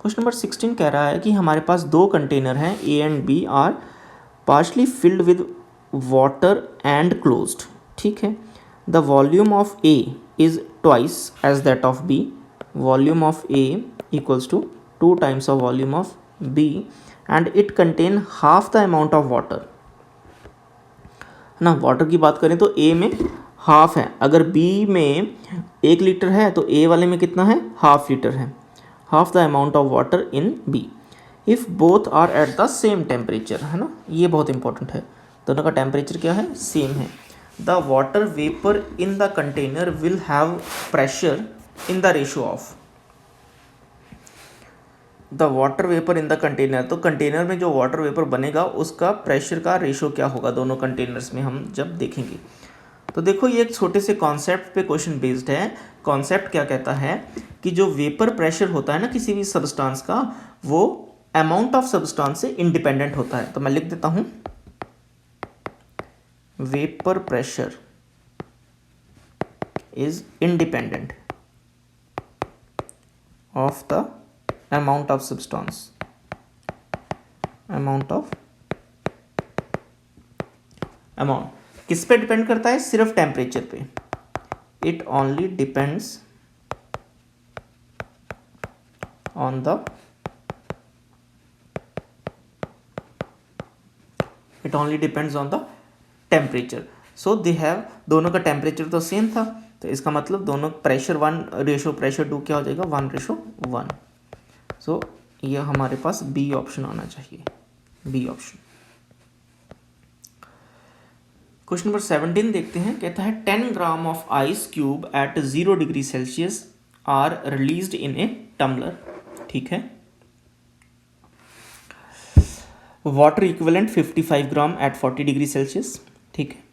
क्वेश्चन नंबर 16 कह रहा है कि हमारे पास दो कंटेनर हैं A and B are partially filled with water and closed, ठीक है। The volume of A is twice as that of B, volume of A equals to 2 times of volume of B and it contain half the amount of water, है ना। वाटर की बात करें तो A में हाफ है, अगर B में 1 लीटर है तो A वाले में कितना है, हाफ लीटर है, half the amount of water in B if both are at the same temperature, है ना। ये बहुत इंपॉर्टेंट है, दोनों का टेम्परेचर क्या है, सेम है। The water vapour in the container will have pressure in the ratio of, the water vapour in the container, तो कंटेनर में जो वाटर वेपर बनेगा उसका प्रेशर का रेशो क्या होगा दोनों कंटेनर्स में, हम जब देखेंगे। तो देखो ये एक छोटे से कॉन्सेप्ट पे क्वेश्चन बेस्ड है। कॉन्सेप्ट क्या कहता है कि जो वेपर प्रेशर होता है ना किसी भी सब्सटेंस का, वो अमाउंट ऑफ सब्सटेंस से इंडिपेंडेंट होता है। तो मैं लिख देता हूं, vapour pressure is independent of the amount of substance, amount किस पे डिपेंड करता है, सिर्फ टेम्परेचर पे। It only depends on the temperature. So they have, दोनों का टेम्परेचर तो सेम था, तो इसका मतलब दोनों प्रेशर 1 प्रेशर 2 क्या हो जाएगा, 1:1। सो ये हमारे पास बी ऑप्शन आना चाहिए, बी ऑप्शन। क्वेश्चन नंबर 17 देखते हैं, कहता है 10 gram of ice cube at 0 degree Celsius are released in a tumbler. ठीक है, water equivalent 55 gram at 40 degree Celsius. ठीक है,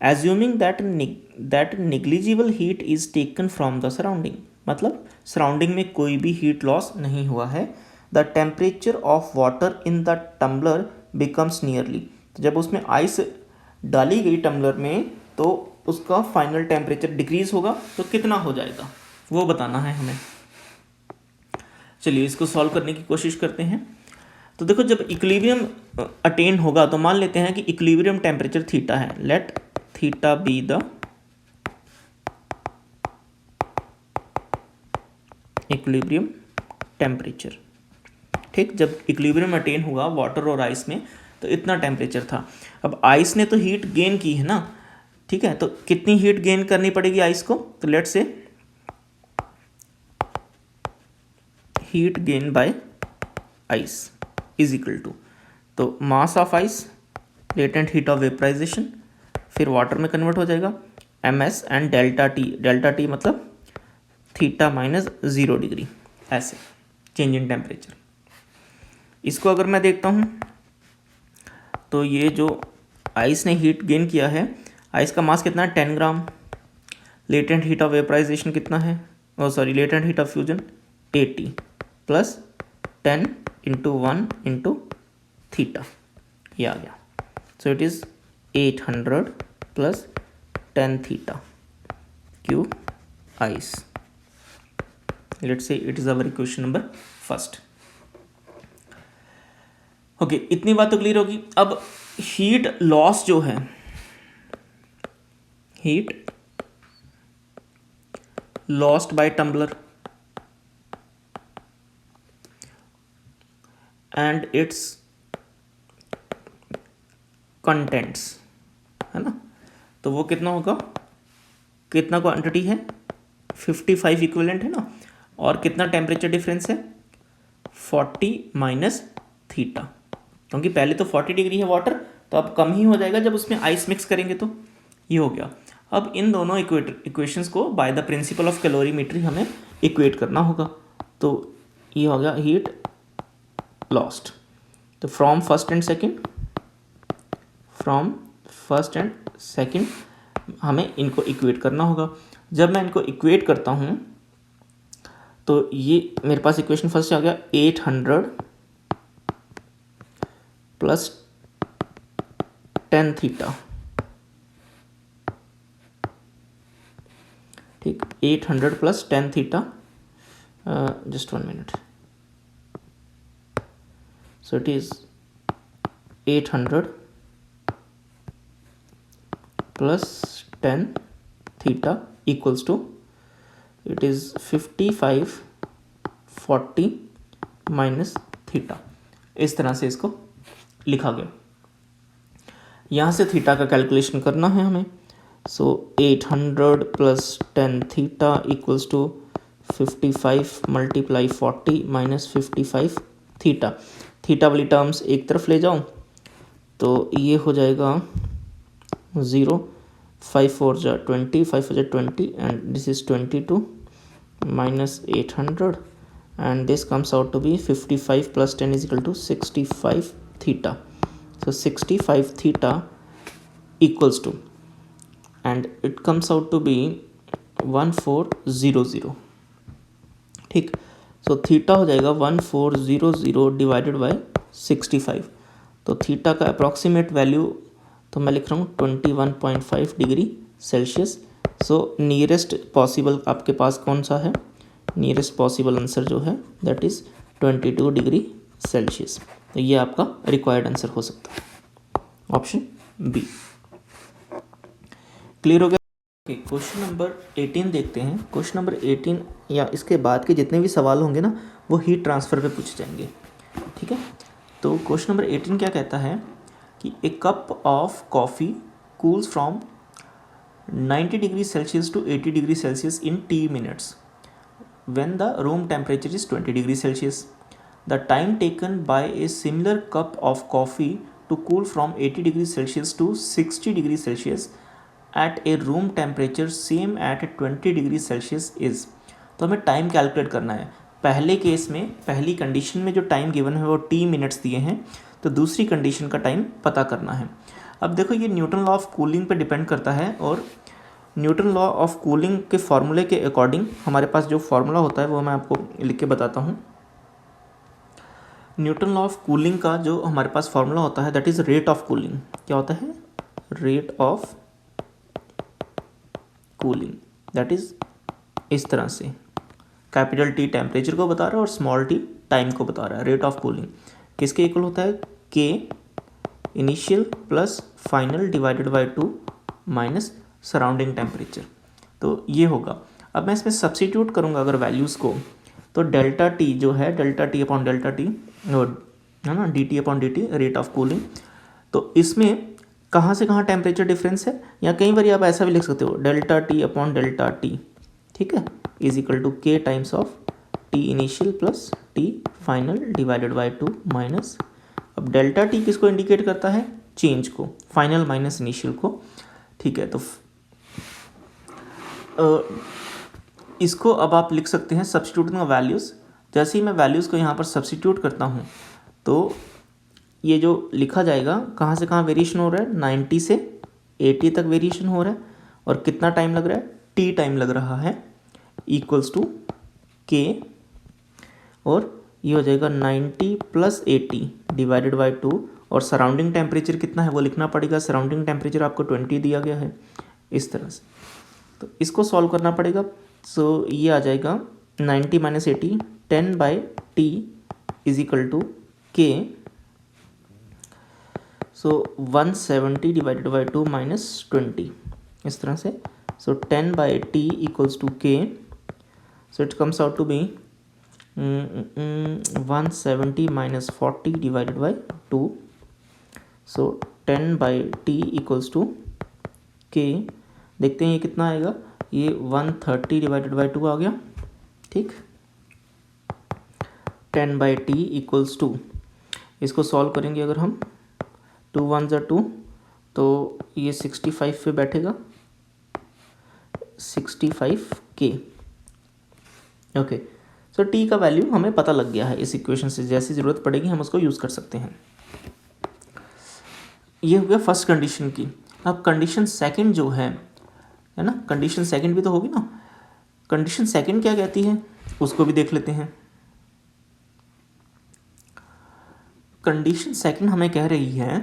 assuming that negligible heat is taken from the surrounding, मतलब सराउंडिंग में कोई भी हीट लॉस नहीं हुआ है। The temperature of water in the tumbler becomes nearly, तो जब उसमें आइस डाली गई टम्बलर में तो उसका फाइनल टेम्परेचर डिक्रीज होगा, तो कितना हो जाएगा वो बताना है हमें। चलिए इसको सॉल्व करने की कोशिश करते हैं। तो देखो जब इक्विलिब्रियम अटेन होगा तो मान लेते हैं कि इक्विलिब्रियम टेम्परेचर थीटा है, let theta be the equilibrium temperature. ठीक, जब इक्विलिब्रियम अटेन हुआ वाटर और आइस में तो इतना टेम्परेचर था। अब आइस ने तो हीट गेन की है ना, ठीक है, तो कितनी हीट गेन करनी पड़ेगी आइस को, तो let say heat gain by ice is equal to, तो mass of ice, latent heat of vaporisation, फिर वाटर में कन्वर्ट हो जाएगा ms एंड डेल्टा टी मतलब थीटा माइनस 0 डिग्री, ऐसे चेंज इन टेम्परेचर। इसको अगर मैं देखता हूँ तो ये जो आइस ने हीट गेन किया है, आइस का मास कितना है 10 ग्राम, लेटेंट हीट ऑफ वेपराइजेशन कितना है, latent heat of fusion 80 plus 10 into 1 into theta, ये आ गया। So it is 800 plus 10 theta cube ice. Let's say it is our equation number first. Okay, इतनी बात तो क्लियर होगी। अब हीट लॉस जो है, heat lost by tumbler and its contents, है ना, तो वो कितना होगा, कितना क्वांटिटी है 55 इक्विवेलेंट है ना, और कितना टेम्परेचर डिफरेंस है 40 माइनस थीटा, क्योंकि पहले तो 40 डिग्री है वाटर, तो अब कम ही हो जाएगा जब उसमें आइस मिक्स करेंगे, तो ये हो गया। अब इन दोनों इक्वेशंस को bye the principle of calorimetry हमें इक्वेट करना होगा। तो ये हो गया हीट लॉस्ट, तो फ्रॉम फर्स्ट एंड सेकेंड हमें इनको इक्वेट करना होगा। जब मैं इनको इक्वेट करता हूँ तो ये मेरे पास इक्वेशन फर्स्ट आ गया 800 प्लस 10 थीटा, ठीक, 800 plus 10 theta, just 1 minute, so it is 800 plus 10 theta equals to, it is 55 40 minus theta. इस तरह से इसको लिखा गया। यहाँ से थीटा का कैलकुलेशन करना है हमें। So 800 plus 10 theta equals to 55 multiply 40 minus 55 theta. Theta वाली टर्म्स एक तरफ ले जाऊँ तो ये हो जाएगा 0, 5 4 जा 20, 5 4 जा 20 and this is 22 minus 800 and this comes out to be 55 plus 10 is equal to 65 theta. So 65 theta equals to, and it comes out to be 1400. ठीक, सो थीटा हो जाएगा 1400 डिवाइडेड बाय 65. तो थीटा का अप्रॉक्सीमेट वैल्यू तो मैं लिख रहा हूँ 21.5 डिग्री सेल्सियस. सो नियरेस्ट पॉसिबल आपके पास कौन सा है? नियरेस्ट पॉसिबल आंसर जो है दैट इज़ 22 डिग्री सेल्सियस. तो ये आपका रिक्वायर्ड आंसर हो सकता है, ऑप्शन बी. क्लियर हो गया? क्वेश्चन नंबर 18 देखते हैं. क्वेश्चन नंबर 18 या इसके बाद के जितने भी सवाल होंगे ना वो हीट ट्रांसफ़र पे पूछे जाएंगे. ठीक है, तो क्वेश्चन नंबर 18 क्या कहता है कि a cup of coffee cools from 90 degree Celsius to 80 degree Celsius in T minutes when the room temperature is 20 degree Celsius. The time taken by a similar cup of coffee to cool from 80 degree Celsius to 60 degree Celsius at a room temperature same at 20 degree Celsius is. तो हमें टाइम कैलकुलेट करना है. पहले केस में पहली कंडीशन में जो टाइम गिवन है वो T मिनट्स दिए हैं, तो दूसरी कंडीशन का टाइम पता करना है. अब देखो ये न्यूटन लॉ ऑफ कूलिंग पे डिपेंड करता है, और न्यूटन लॉ ऑफ कूलिंग के फॉर्मूले के अकॉर्डिंग हमारे पास जो फॉर्मूला होता है वो मैं आपको लिख के बताता हूँ. न्यूटन लॉ ऑफ कूलिंग का जो हमारे पास फॉर्मूला होता है that is rate of cooling. क्या होता है? Rate of cooling. That is इस तरह से, कैपिटल T टेम्परेचर को बता रहा है और स्मॉल t टाइम को बता रहा है. रेट ऑफ कूलिंग किसके इक्वल होता है? K initial plus final divided by 2 minus surrounding temperature. तो ये होगा. अब मैं इसमें सब्सिट्यूट करूँगा अगर वैल्यूज़ को, तो डेल्टा टी जो है delta T upon delta T है ना, D T upon D T rate of cooling. तो इसमें कहाँ से कहाँ टेम्परेचर डिफरेंस है, या कई बार आप ऐसा भी लिख सकते हो delta T upon delta T, ठीक है, इज इक्वल टू के times of T initial plus T final divided by 2 minus. अब डेल्टा टी किसको इंडिकेट करता है? चेंज को, फाइनल माइनस इनिशियल को. ठीक है, तो इसको अब आप लिख सकते हैं सब्स्टिट्यूटिंग वैल्यूज़. जैसे ही मैं वैल्यूज़ को यहाँ पर सब्स्टिट्यूट करता हूँ तो ये जो लिखा जाएगा कहाँ से कहाँ वेरिएशन हो रहा है, 90 से 80 तक वेरिएशन हो रहा है, और कितना टाइम लग रहा है? T टाइम लग रहा है, इक्वल्स टू K, और ये हो जाएगा 90 प्लस 80 डिवाइडेड बाई 2, और सराउंडिंग टेम्परेचर कितना है वो लिखना पड़ेगा. सराउंडिंग टेम्परेचर आपको 20 दिया गया है इस तरह से, तो इसको सॉल्व करना पड़ेगा. सो ये आ जाएगा 90 minus 80, 10 by T is equal to K. So 170 divided by 2 minus 20 इस तरह से. So 10 by T equals to K. So it comes out to be 170 minus 40 divided by 2. So 10 by T equals to K. देखते हैं ये कितना आएगा. ये 130 डिवाइडेड बाई 2 आ गया. ठीक, 10 बाई टी इक्वल्स टू, इसको सॉल्व करेंगे अगर हम, 2 1 ज़ा 2, तो ये 65 पे बैठेगा, 65 के. ओके, सो टी का वैल्यू हमें पता लग गया है इस इक्वेशन से. जैसी ज़रूरत पड़ेगी हम उसको यूज़ कर सकते हैं. ये हो गया फर्स्ट कंडीशन की. अब कंडीशन सेकंड जो है ना, कंडीशन सेकंड भी तो होगी ना. कंडीशन सेकंड क्या कहती है उसको भी देख लेते हैं. कंडीशन सेकंड हमें कह रही है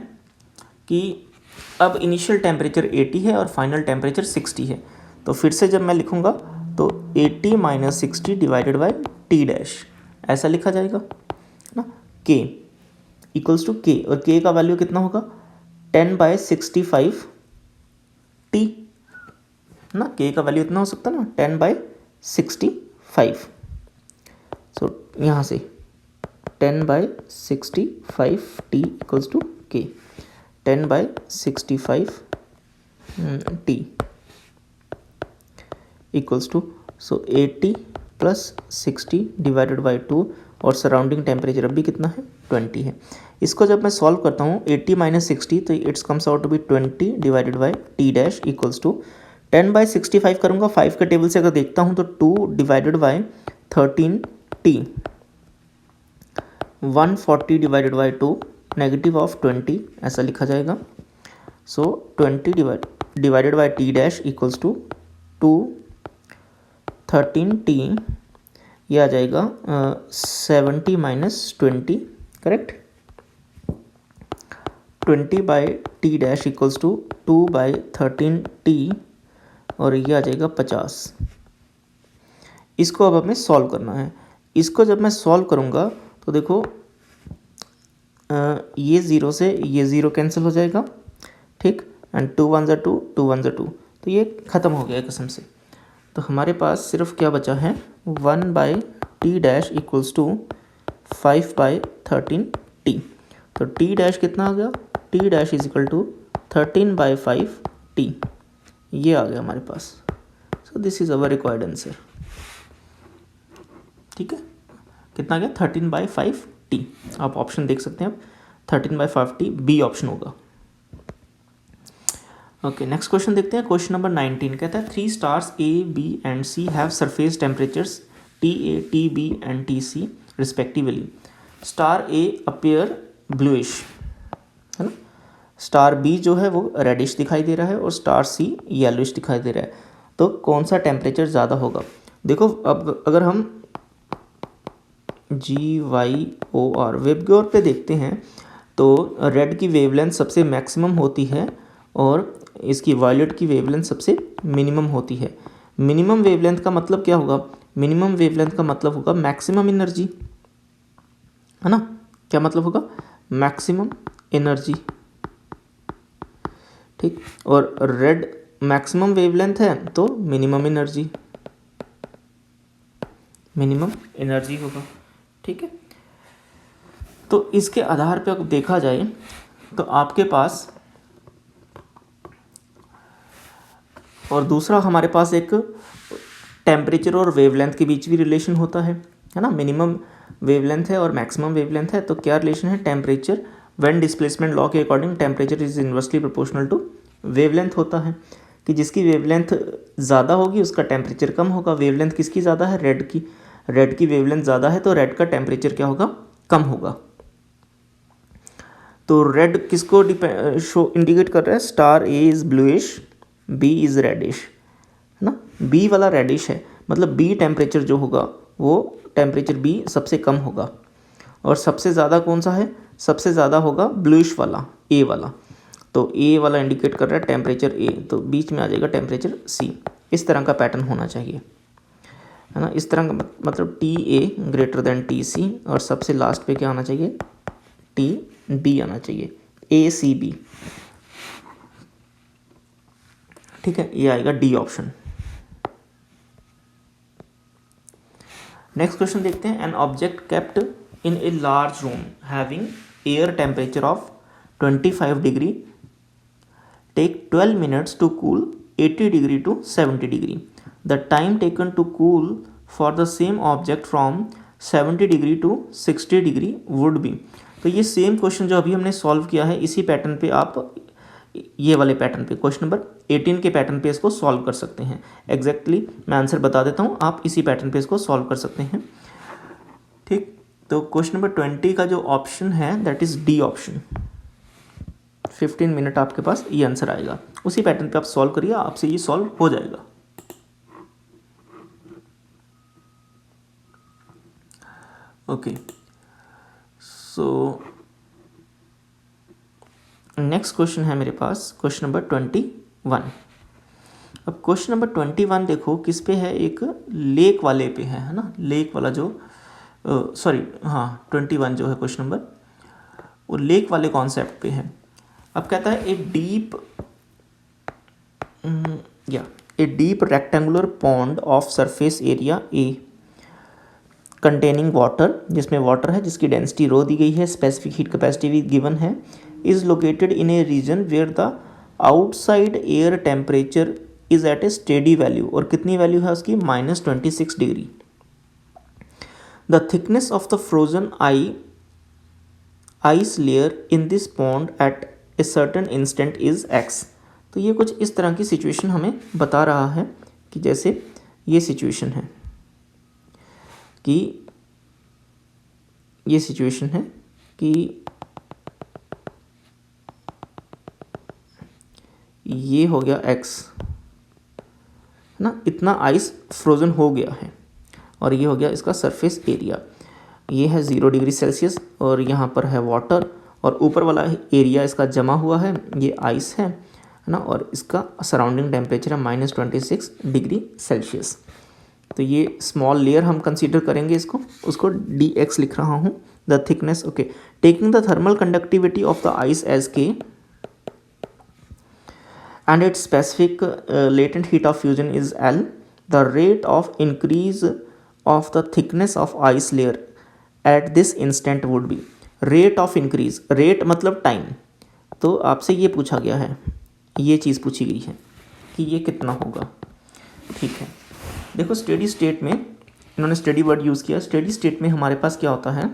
कि अब इनिशियल टेम्परेचर 80 है और फाइनल टेम्परेचर 60 है. तो फिर से जब मैं लिखूँगा तो 80 minus 60 divided by T dash ऐसा लिखा जाएगा ना. के इक्वल्स टू के, और के का वैल्यू कितना होगा? 10 बाई 65 टी ना. के का वैल्यू इतना हो सकता है ना, 10 बाई 65. सो यहाँ से 10 by 65 T equals to K, 10 by 65 T equals to, so 80 plus 60 divided by 2, और सराउंडिंग टेम्परेचर अभी कितना है? 20 है. इसको जब मैं सॉल्व करता हूँ 80 माइनस 60, तो it's comes out to be 20 divided by T dash equals to 10 by 65 करूँगा. 5 के टेबल से अगर देखता हूँ तो 2 divided by 13 T 140 divided by 2 negative of 20 ऐसा लिखा जाएगा। So 20 divided by T dash equals to 13t, ये आ जाएगा 70 minus 20, correct. 20 by T dash equals to 2 by 13t और ये आ जाएगा 50। इसको अब हमें सॉल्व करना है। इसको जब मैं सॉल्व करूँगा तो देखो ये 0 से ये 0 कैंसिल हो जाएगा, ठीक, एंड 2 1 2, 2 1 2, तो ये ख़त्म हो गया कसम से। तो हमारे पास सिर्फ क्या बचा है, 1 by T dash equals to 5 by 13t। तो टी डैश कितना आ गया, T dash is equal to 13 by 5t, ये आ गया हमारे पास। So this is our required answer, ठीक है। कितना आ गया, 13 बाई 5t। आप ऑप्शन देख सकते हैं, अब 13 बाई 5t बी ऑप्शन होगा। ओके, नेक्स्ट क्वेश्चन देखते हैं। क्वेश्चन नंबर 19 कहता है 3 stars A, B and C have surface temperatures TA, TB and TC respectively. Star A appear bluish, है ना, स्टार B जो है वो रेडिश दिखाई दे रहा है और स्टार C येलोइश दिखाई दे रहा है। तो कौन सा टेम्परेचर ज़्यादा होगा। देखो अब अगर हम GYOR वेबग्योर पे देखते हैं तो रेड की वेवलेंथ सबसे मैक्सिमम होती है और इसकी वायलेट की वेवलेंथ सबसे मिनिमम होती है। मिनिमम वेवलेंथ का मतलब क्या होगा, मिनिमम वेवलेंथ का मतलब होगा मैक्सिमम एनर्जी, है ना। क्या मतलब होगा, मैक्सिमम एनर्जी, ठीक। और रेड मैक्सिमम वेवलेंथ है तो मिनिमम एनर्जी, मिनिमम एनर्जी होगा, ठीक है। तो इसके आधार पर अगर देखा जाए तो आपके पास, और दूसरा हमारे पास एक टेम्परेचर और वेवलेंथ के बीच भी रिलेशन होता है ना। मिनिमम वेवलेंथ है और मैक्सिमम वेवलेंथ है, तो क्या रिलेशन है, टेम्परेचर व्हेन डिस्प्लेसमेंट लॉ के according temperature is inversely proportional to wavelength होता है, कि जिसकी वेवलेंथ ज़्यादा होगी उसका टेम्परेचर कम होगा। वेवलेंथ किसकी ज़्यादा है, रेड की वेवलेंथ ज़्यादा है तो रेड का टेम्परेचर क्या होगा, कम होगा। तो रेड किसको शो इंडिकेट कर रहा है, star A is bluish, B is reddish, है ना। बी वाला रेडिश है, मतलब बी टेम्परेचर जो होगा वो टेम्परेचर बी सबसे कम होगा। और सबसे ज़्यादा कौन सा है, सबसे ज़्यादा होगा ब्लूइश वाला, ए वाला। तो ए वाला इंडिकेट कर रहा है टेम्परेचर ए, तो बीच में आ जाएगा टेम्परेचर सी। इस तरह का पैटर्न होना चाहिए, है ना। इस तरह का मतलब TA ग्रेटर देन TC और सबसे लास्ट पे क्या आना चाहिए, TB आना चाहिए, ACB, ठीक है। ये आएगा डी ऑप्शन। नेक्स्ट क्वेश्चन देखते हैं। An object kept in a large room having air temperature of 25 degree take 12 minutes to cool 80 degree to 70 degree. The time taken to cool for the same object from 70 degree to 60 degree would be. तो ये सेम क्वेश्चन जो अभी हमने सॉल्व किया है, इसी पैटर्न पे आप ये वाले पैटर्न पे, क्वेश्चन नंबर 18 के पैटर्न पे इसको सॉल्व कर सकते हैं। एग्जैक्टली मैं आंसर बता देता हूँ, आप इसी पैटर्न पे इसको सॉल्व कर सकते हैं, ठीक। तो क्वेश्चन नंबर 20 का जो ऑप्शन है that is D option. 15 minute आपके पास ये आंसर आएगा, उसी पैटर्न पे आप सॉल्व करिए, आपसे ये सॉल्व हो जाएगा। ओके, सो नेक्स्ट क्वेश्चन है मेरे पास क्वेश्चन नंबर 21। अब क्वेश्चन नंबर 21 देखो किस पे है, एक लेक वाले पे है ना। लेक वाला जो 21 जो है क्वेश्चन नंबर, वो लेक वाले कॉन्सेप्ट पे है। अब कहता है a deep rectangular pond of surface area A containing water, जिसमें वाटर है, जिसकी डेंसिटी रो दी गई है, स्पेसिफिक हीट कैपेसिटी भी गिवन है, is located in a region where the outside air temperature is at a steady value. और कितनी वैल्यू है उसकी, -26 degree. The thickness of the frozen ice layer in this pond at a certain instant is X। तो ये कुछ इस तरह की सिचुएशन हमें बता रहा है कि जैसे ये सिचुएशन है कि ये सिचुएशन है कि ये हो गया x ना, इतना आइस फ्रोज़न हो गया है और ये हो गया इसका सरफेस एरिया। ये है 0 डिग्री सेल्सियस और यहाँ पर है वाटर और ऊपर वाला एरिया इसका जमा हुआ है, ये आइस है ना, और इसका सराउंडिंग टेम्परेचर है -26 डिग्री सेल्सियस। तो ये स्मॉल लेयर हम कंसीडर करेंगे इसको, उसको dx लिख रहा हूँ। The thickness, okay, taking the thermal conductivity of the ice as k and its specific latent heat of fusion is L, the rate of increase of the thickness of ice layer at this instant would be, rate of increase, rate मतलब टाइम, तो आपसे ये पूछा गया है, ये चीज़ पूछी गई है कि ये कितना होगा। ठीक है, देखो स्टेडी स्टेट में इन्होंने स्टेडी वर्ड यूज़ किया। स्टेडी स्टेट में हमारे पास क्या होता है,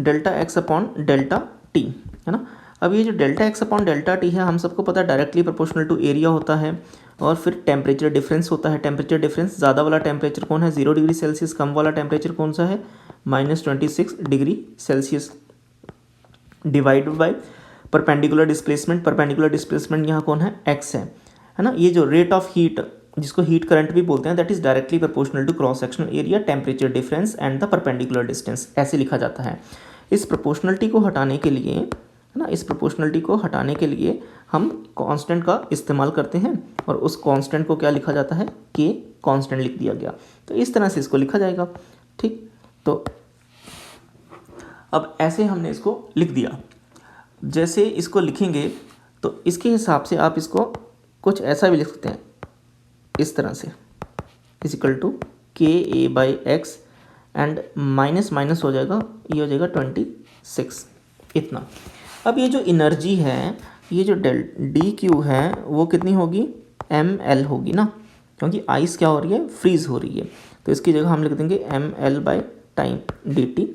delta x upon delta T, है ना। अब ये जो delta x upon delta T है, हम सबको पता है डायरेक्टली प्रोपोर्शनल टू एरिया होता है और फिर टेम्परेचर डिफरेंस होता है। टेम्परेचर डिफरेंस, ज़्यादा वाला टेम्परेचर कौन है 0 डिग्री सेल्सियस, कम वाला टेम्परेचर कौन सा है -26 degree Celsius, divided by perpendicular displacement. Perpendicular displacement यहाँ कौन है, एक्स है ना। ये जो रेट ऑफ हीट, जिसको हीट करंट भी बोलते हैं, that is directly proportional to cross sectional area, temperature difference and the perpendicular distance, ऐसे लिखा जाता है। इस प्रोपोर्शनलिटी को हटाने के लिए, है ना, इस प्रोपोर्शनलिटी को हटाने के लिए हम कांस्टेंट का इस्तेमाल करते हैं और उस कांस्टेंट को क्या लिखा जाता है, के कांस्टेंट लिख दिया गया। तो इस तरह से इसको लिखा जाएगा। ठीक, तो अब ऐसे हमने इसको लिख दिया। जैसे इसको लिखेंगे तो इसके हिसाब से आप इसको कुछ ऐसा भी लिख सकते हैं, इस तरह से, is equal to KA/x and minus minus हो जाएगा, ये हो जाएगा 26, इतना। अब ये जो एनर्जी है, ये जो dq है वो कितनी होगी, ml होगी ना, क्योंकि आइस क्या हो रही है, फ्रीज हो रही है। तो इसकी जगह हम लिख देंगे ml/टाइम dt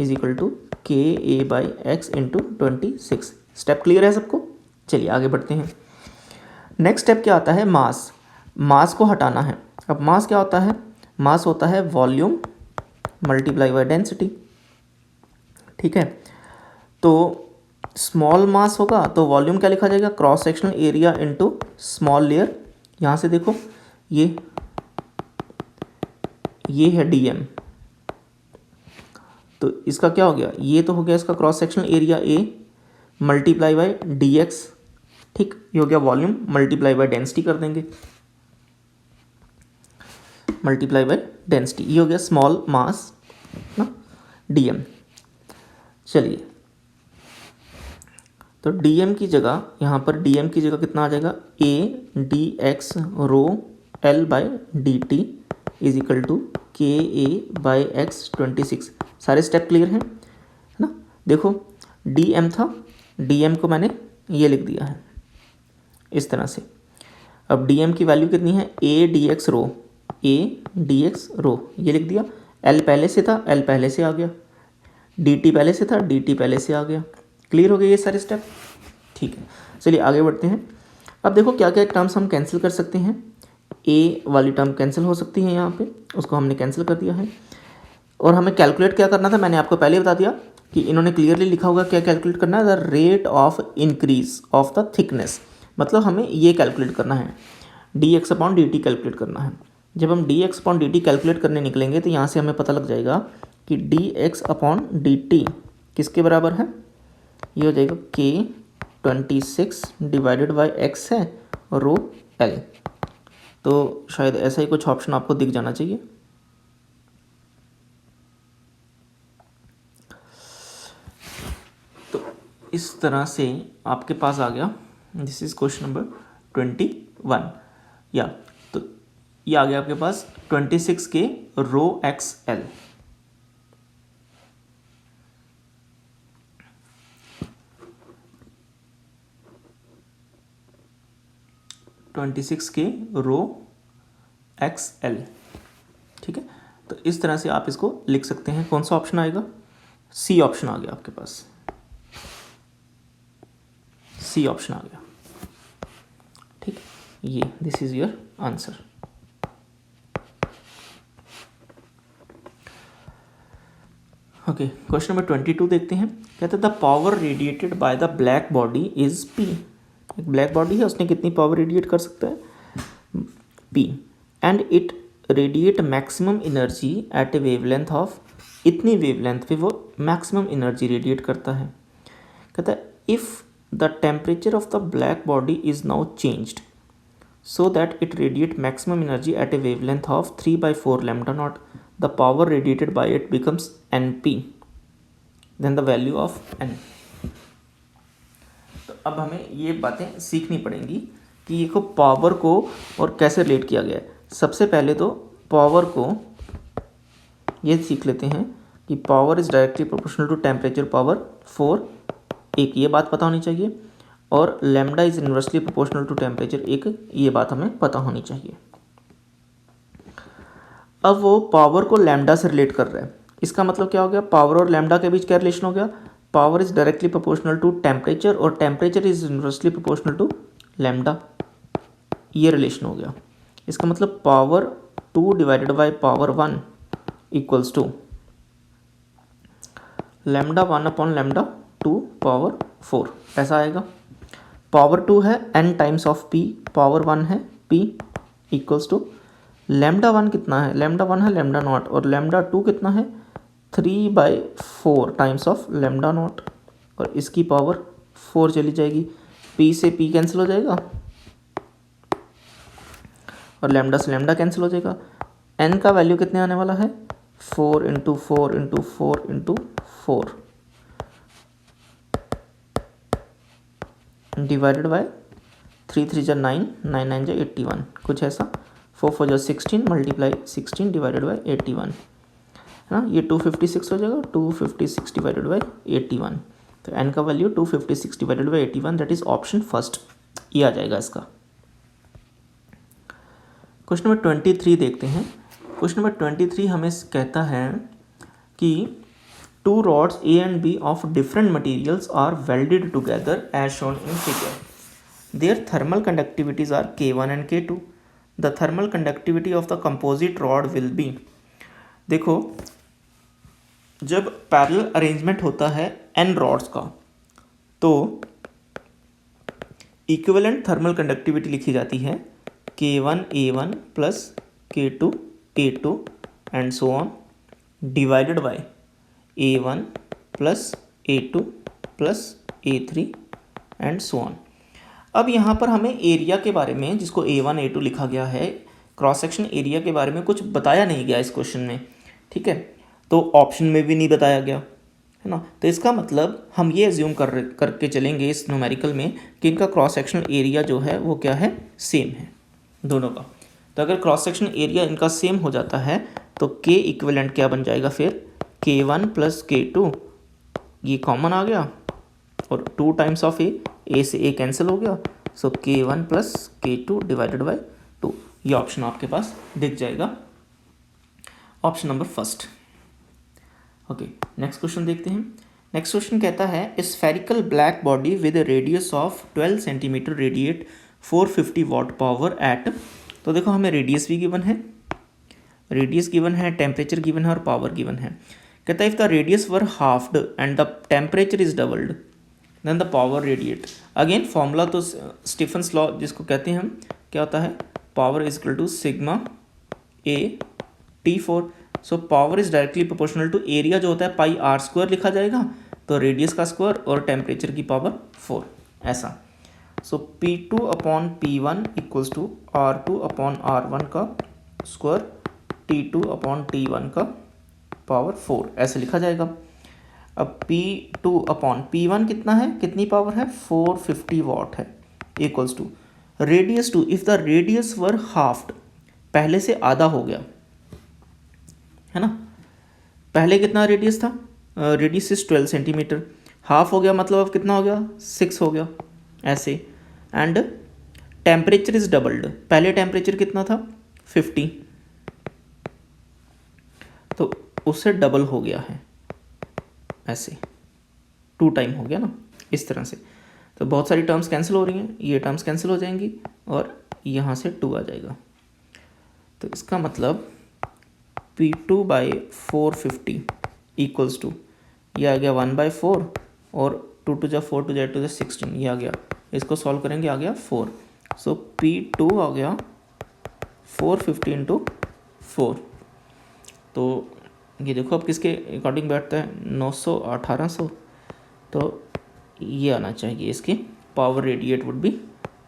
is equal to KA/x into 26। Step clear है सबको? चलिए आगे बढ़ते हैं। नेक्स्ट स्टेप क्या आता है, मास। मास को हटाना है। अब मास क्या होता है, मास होता है वॉल्यूम मल्टीप्लाई बाय डेंसिटी। ठीक है, तो स्मॉल मास होगा तो वॉल्यूम क्या लिखा जाएगा, cross sectional area into small layer. यहाँ से देखो ये है dm, तो इसका क्या हो गया, ये तो हो गया इसका cross sectional area A multiply by dx। ठीक, ये हो गया वॉल्यूम, मल्टीप्लाई बाय डेंसिटी कर देंगे, मल्टीप्लाई बाय डेंसिटी, ये हो गया स्मॉल मास ना dm। चलिए, तो dm की जगह, यहाँ पर dm की जगह कितना आ जाएगा, a dx rho L/dt is equal to KA/x 26। सारे स्टेप क्लियर हैं ना। देखो dm था, dm को मैंने ये लिख दिया है इस तरह से। अब dm की वैल्यू कितनी है, a dx row, a dx रो, ये लिख दिया। l पहले से था, l पहले से आ गया, dt पहले से था, dt पहले से आ गया। क्लियर हो गए ये सारे स्टेप? ठीक है, चलिए आगे बढ़ते हैं। अब देखो क्या क्या टर्म्स हम कैंसिल कर सकते हैं। ए वाली टर्म कैंसिल हो सकती है, यहाँ पे उसको हमने कैंसिल कर दिया है। और हमें कैलकुलेट क्या करना था, मैंने आपको पहले बता दिया कि इन्होंने क्लियरली लिखा होगा क्या कैलकुलेट करना है, the rate of increase of the thickness, मतलब हमें ये कैलकुलेट करना है, dx/dt कैलकुलेट करना है। जब हम dx/dt कैलकुलेट करने निकलेंगे तो यहाँ से हमें पता लग जाएगा कि dx/dt किसके बराबर है, ये हो जाएगा K26 डिवाइडेड बाई x है रो L। तो शायद ऐसा ही कुछ ऑप्शन आपको दिख जाना चाहिए। तो इस तरह से आपके पास आ गया, दिस इज क्वेश्चन नंबर 21, या तो ये आ गया आपके पास 26 के रो XL। 26 के रो XL। ठीक है, तो इस तरह से आप इसको लिख सकते हैं। कौन सा ऑप्शन आएगा, सी ऑप्शन आ गया आपके पास, सी ऑप्शन आ गया। ठीक, ये this is your answer. Okay, question number 22 देखते हैं। कहते हैं the power radiated by the black body is P. एक ब्लैक बॉडी है, उसने कितनी पावर रेडिएट कर सकता है? P. And it radiate maximum energy at a wavelength of, इतनी वेवलेंथ पे वो मैक्सिमम एनर्जी रेडिएट करता है। कहता है if the temperature of the black body is now changed so that it radiate maximum energy at a wavelength of 3/4 lambda naught, the power radiated by it becomes np, then the value of n। तो अब हमें ये बातें सीखनी पड़ेंगी कि ये को पावर को और कैसे रिलेट किया गया है। सबसे पहले तो पावर को ये सीख लेते हैं कि power is directly proportional to temperature power 4, एक ये बात पता होनी चाहिए, और lambda is inversely proportional to temperature, एक ये बात हमें पता होनी चाहिए। अब वो पावर को लैम्डा से रिलेट कर रहा है, इसका मतलब क्या हो गया? पावर और लैम्डा के बीच क्या रिलेशन हो गया? Power is directly proportional to temperature और temperature is inversely proportional to lambda, ये रिलेशन हो गया। इसका मतलब power 2 divided by power 1 equals to lambda 1 upon lambda 2 power 4, ऐसा आएगा। पावर 2 है n टाइम्स ऑफ p, पावर 1 है p इक्वल्स टू लैम्डा 1 कितना है? लैम्डा 1 है लैम्डा नॉट, और लैम्डा 2 कितना है? 3/4 टाइम्स ऑफ लैम्डा नॉट, और इसकी पावर 4 चली जाएगी, p से p कैंसिल हो जाएगा और लैम्डा से लैम्डा कैंसिल हो जाएगा। n का वैल्यू कितने आने वाला है? 4 into 4 into 4 into 4 divided by 3 3 जा 9, 9 9 जा 81, कुछ ऐसा। 4 4 जा 16 मल्टीप्लाई 16 डिवाइडेड बाय 81, है ना। ये 256 हो जाएगा, 256 डिवाइडेड बाय 81। तो n का value 256 divided by 81, that is option first, ये आ जाएगा इसका। क्वेश्चन नंबर 23 देखते हैं। क्वेश्चन नंबर 23 हमें कहता है कि two rods A and B of different materials are welded together as shown in figure. Their thermal conductivities are K1 and K2. The thermal conductivity of the composite rod will be, देखो जब पैरेलल अरेंजमेंट होता है n रॉड्स का तो इक्विवेलेंट थर्मल कंडक्टिविटी लिखी जाती है K1 A1 plus K2 A2 and so on divided by A1 plus A2 plus A3 and so on. अब यहाँ पर हमें एरिया के बारे में, जिसको A1 A2 लिखा गया है, क्रॉस सेक्शन एरिया के बारे में कुछ बताया नहीं गया इस क्वेश्चन में, ठीक है। तो ऑप्शन में भी नहीं बताया गया, है ना। तो इसका मतलब हम ये एज्यूम करके चलेंगे इस न्यूमेरिकल में कि इनका क्रॉस सेक्शनल एरिया जो है वो क्या है? सेम है दोनों का। तो अगर क्रॉस सेक्शनल एरिया इनका सेम हो जाता है तो K इक्विवेलेंट क्या बन जाएगा फिर? K1 प्लस K2, ये कॉमन आ गया, और 2 टाइम्स ऑफ A से A कैंसिल हो गया, सो K1 plus K2 divided by 2, ये ऑप्शन आपके पास दिख जाएगा, option number first. Okay, next question देखते हैं। नेक्स्ट क्वेश्चन कहता है spherical black body with radius of 12 centimetre radiate 450 watt power at, तो देखो हमें रेडियस भी गिवन है, रेडियस गिवन है, टेम्परेचर गिवन है और पावर गिवन है। कहता है if the radius were halved and the temperature is doubled then the power radiate. Again formula तो स्टीफन्स लॉ जिसको कहते हैं हम, क्या होता है? Power is equal to sigma A T4। So power is directly proportional to area जो होता है पाई आर स्क्वायर लिखा जाएगा, तो रेडियस का स्क्वायर और टेम्परेचर की पावर 4, ऐसा। So P2 upon P1 equals to R2 upon R1 का स्क्वायर T2 अपॉन T1 का पावर 4, ऐसे लिखा जाएगा। अब P2 अपॉन P1 कितना है, कितनी पावर है? 450 वॉट है, equals to radius two, if the radius were halved, पहले से आधा हो गया, है ना। पहले कितना रेडियस था? रेडियस इज 12 सेंटीमीटर, हाफ हो गया मतलब अब कितना हो गया? 6 हो गया, ऐसे। एंड टेम्परेचर इज डबल्ड, पहले टेम्परेचर कितना था? 50, तो उससे डबल हो गया है, ऐसे 2 टाइम हो गया ना, इस तरह से। तो बहुत सारी टर्म्स कैंसिल हो रही हैं, ये टर्म्स कैंसिल हो जाएंगी और यहाँ से 2 आ जाएगा। तो इसका मतलब P2 बाई 450 इक्वल्स टू, ये आ गया 1/4 और 2 टू जा 4 टू जा 8 टू जा 16, ये आ गया, इसको सॉल्व करेंगे आ गया 4। सो P2 आ गया 450 इंटू 4। तो ये देखो अब किसके अकॉर्डिंग बैठता है, 900 1800, तो ये आना चाहिए, इसकी पावर रेडिएट वुड भी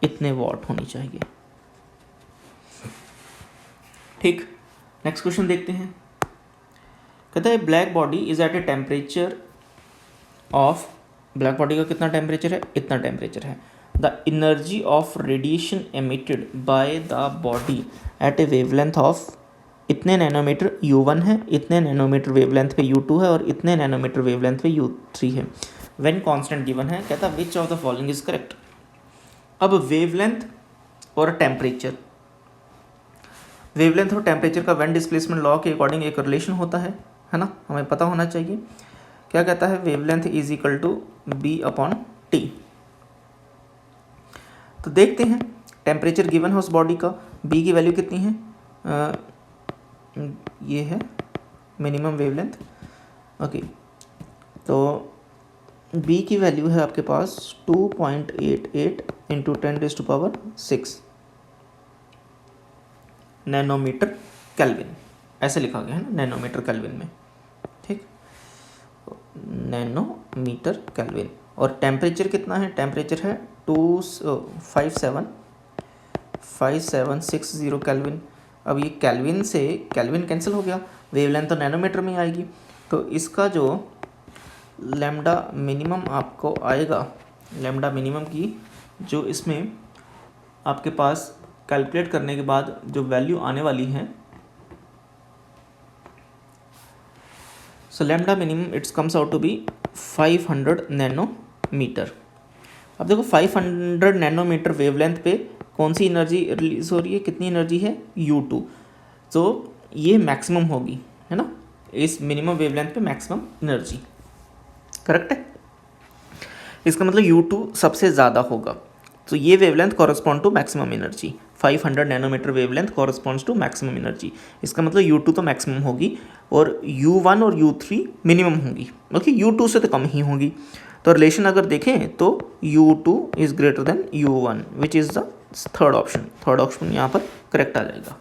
इतने वॉट होनी चाहिए। ठीक, नेक्स्ट क्वेश्चन देखते हैं। कहता है black body is at a temperature of, black body का कितना टेम्परेचर है, इतना टेम्परेचर है। The energy of radiation emitted by the body at a wavelength of इतने नैनोमीटर U1 है, इतने नैनोमीटर वेवलेंथ पे U2 है और इतने नैनोमीटर वेवलेंथ पे U3 है। व्हेन कांस्टेंट गिवन है, कहता है विच of the following is correct. अब वेवलेंथ और टेम्परेचर, वेवलेंथ और टेम्परेचर का वेन डिस्प्लेसमेंट लॉ के अकॉर्डिंग एक रिलेशन होता है ना, हमें पता होना चाहिए। क्या कहता है, wavelength is equal to B/T। तो देखते हैं, टेम्परेचर गिवन है उस बॉडी का, B की वैल्यू कितनी है, ये है मिनिमम वेवलेंथ। ओके, तो B की वैल्यू है आपके पास 2.88 इंटू 10⁻⁶ नैनोमीटर केल्विन, ऐसे लिखा गया है ना, नैनोमीटर केल्विन में। ठीक, नैनोमीटर केल्विन। और टेम्परेचर कितना है, टेम्परेचर है 5760 केल्विन। अब ये केल्विन से केल्विन कैंसिल हो गया, वेवलेंथ तो नैनोमीटर में आएगी, तो इसका जो लैम्डा मिनिमम आपको आएगा, लैम्डा मिनिमम की जो इसमें आपके पास कैलकुलेट करने के बाद जो वैल्यू आने वाली है, so lambda minimum it's comes out to be 500 nanometre. अब देखो 500 नैनोमीटर वेवलेंथ पे कौन सी एनर्जी रिलीज हो रही है, कितनी एनर्जी है, U2, तो ये मैक्सिमम होगी, है ना, इस मिनिमम वेवलेंथ पे मैक्सिमम एनर्जी, करेक्ट है। इसका मतलब U2 सबसे ज़्यादा होगा, तो ये wavelength correspond to maximum energy, 500 nanometre wavelength corresponds to maximum energy. इसका मतलब U2 तो मैक्सिमम होगी और U1 और U3 मिनिमम होंगी, ओके, U2 से तो कम ही होगी। तो रिलेशन अगर देखें तो U2 is greater than U1 which is the third option. Third option यहाँ पर करेक्ट आ जाएगा।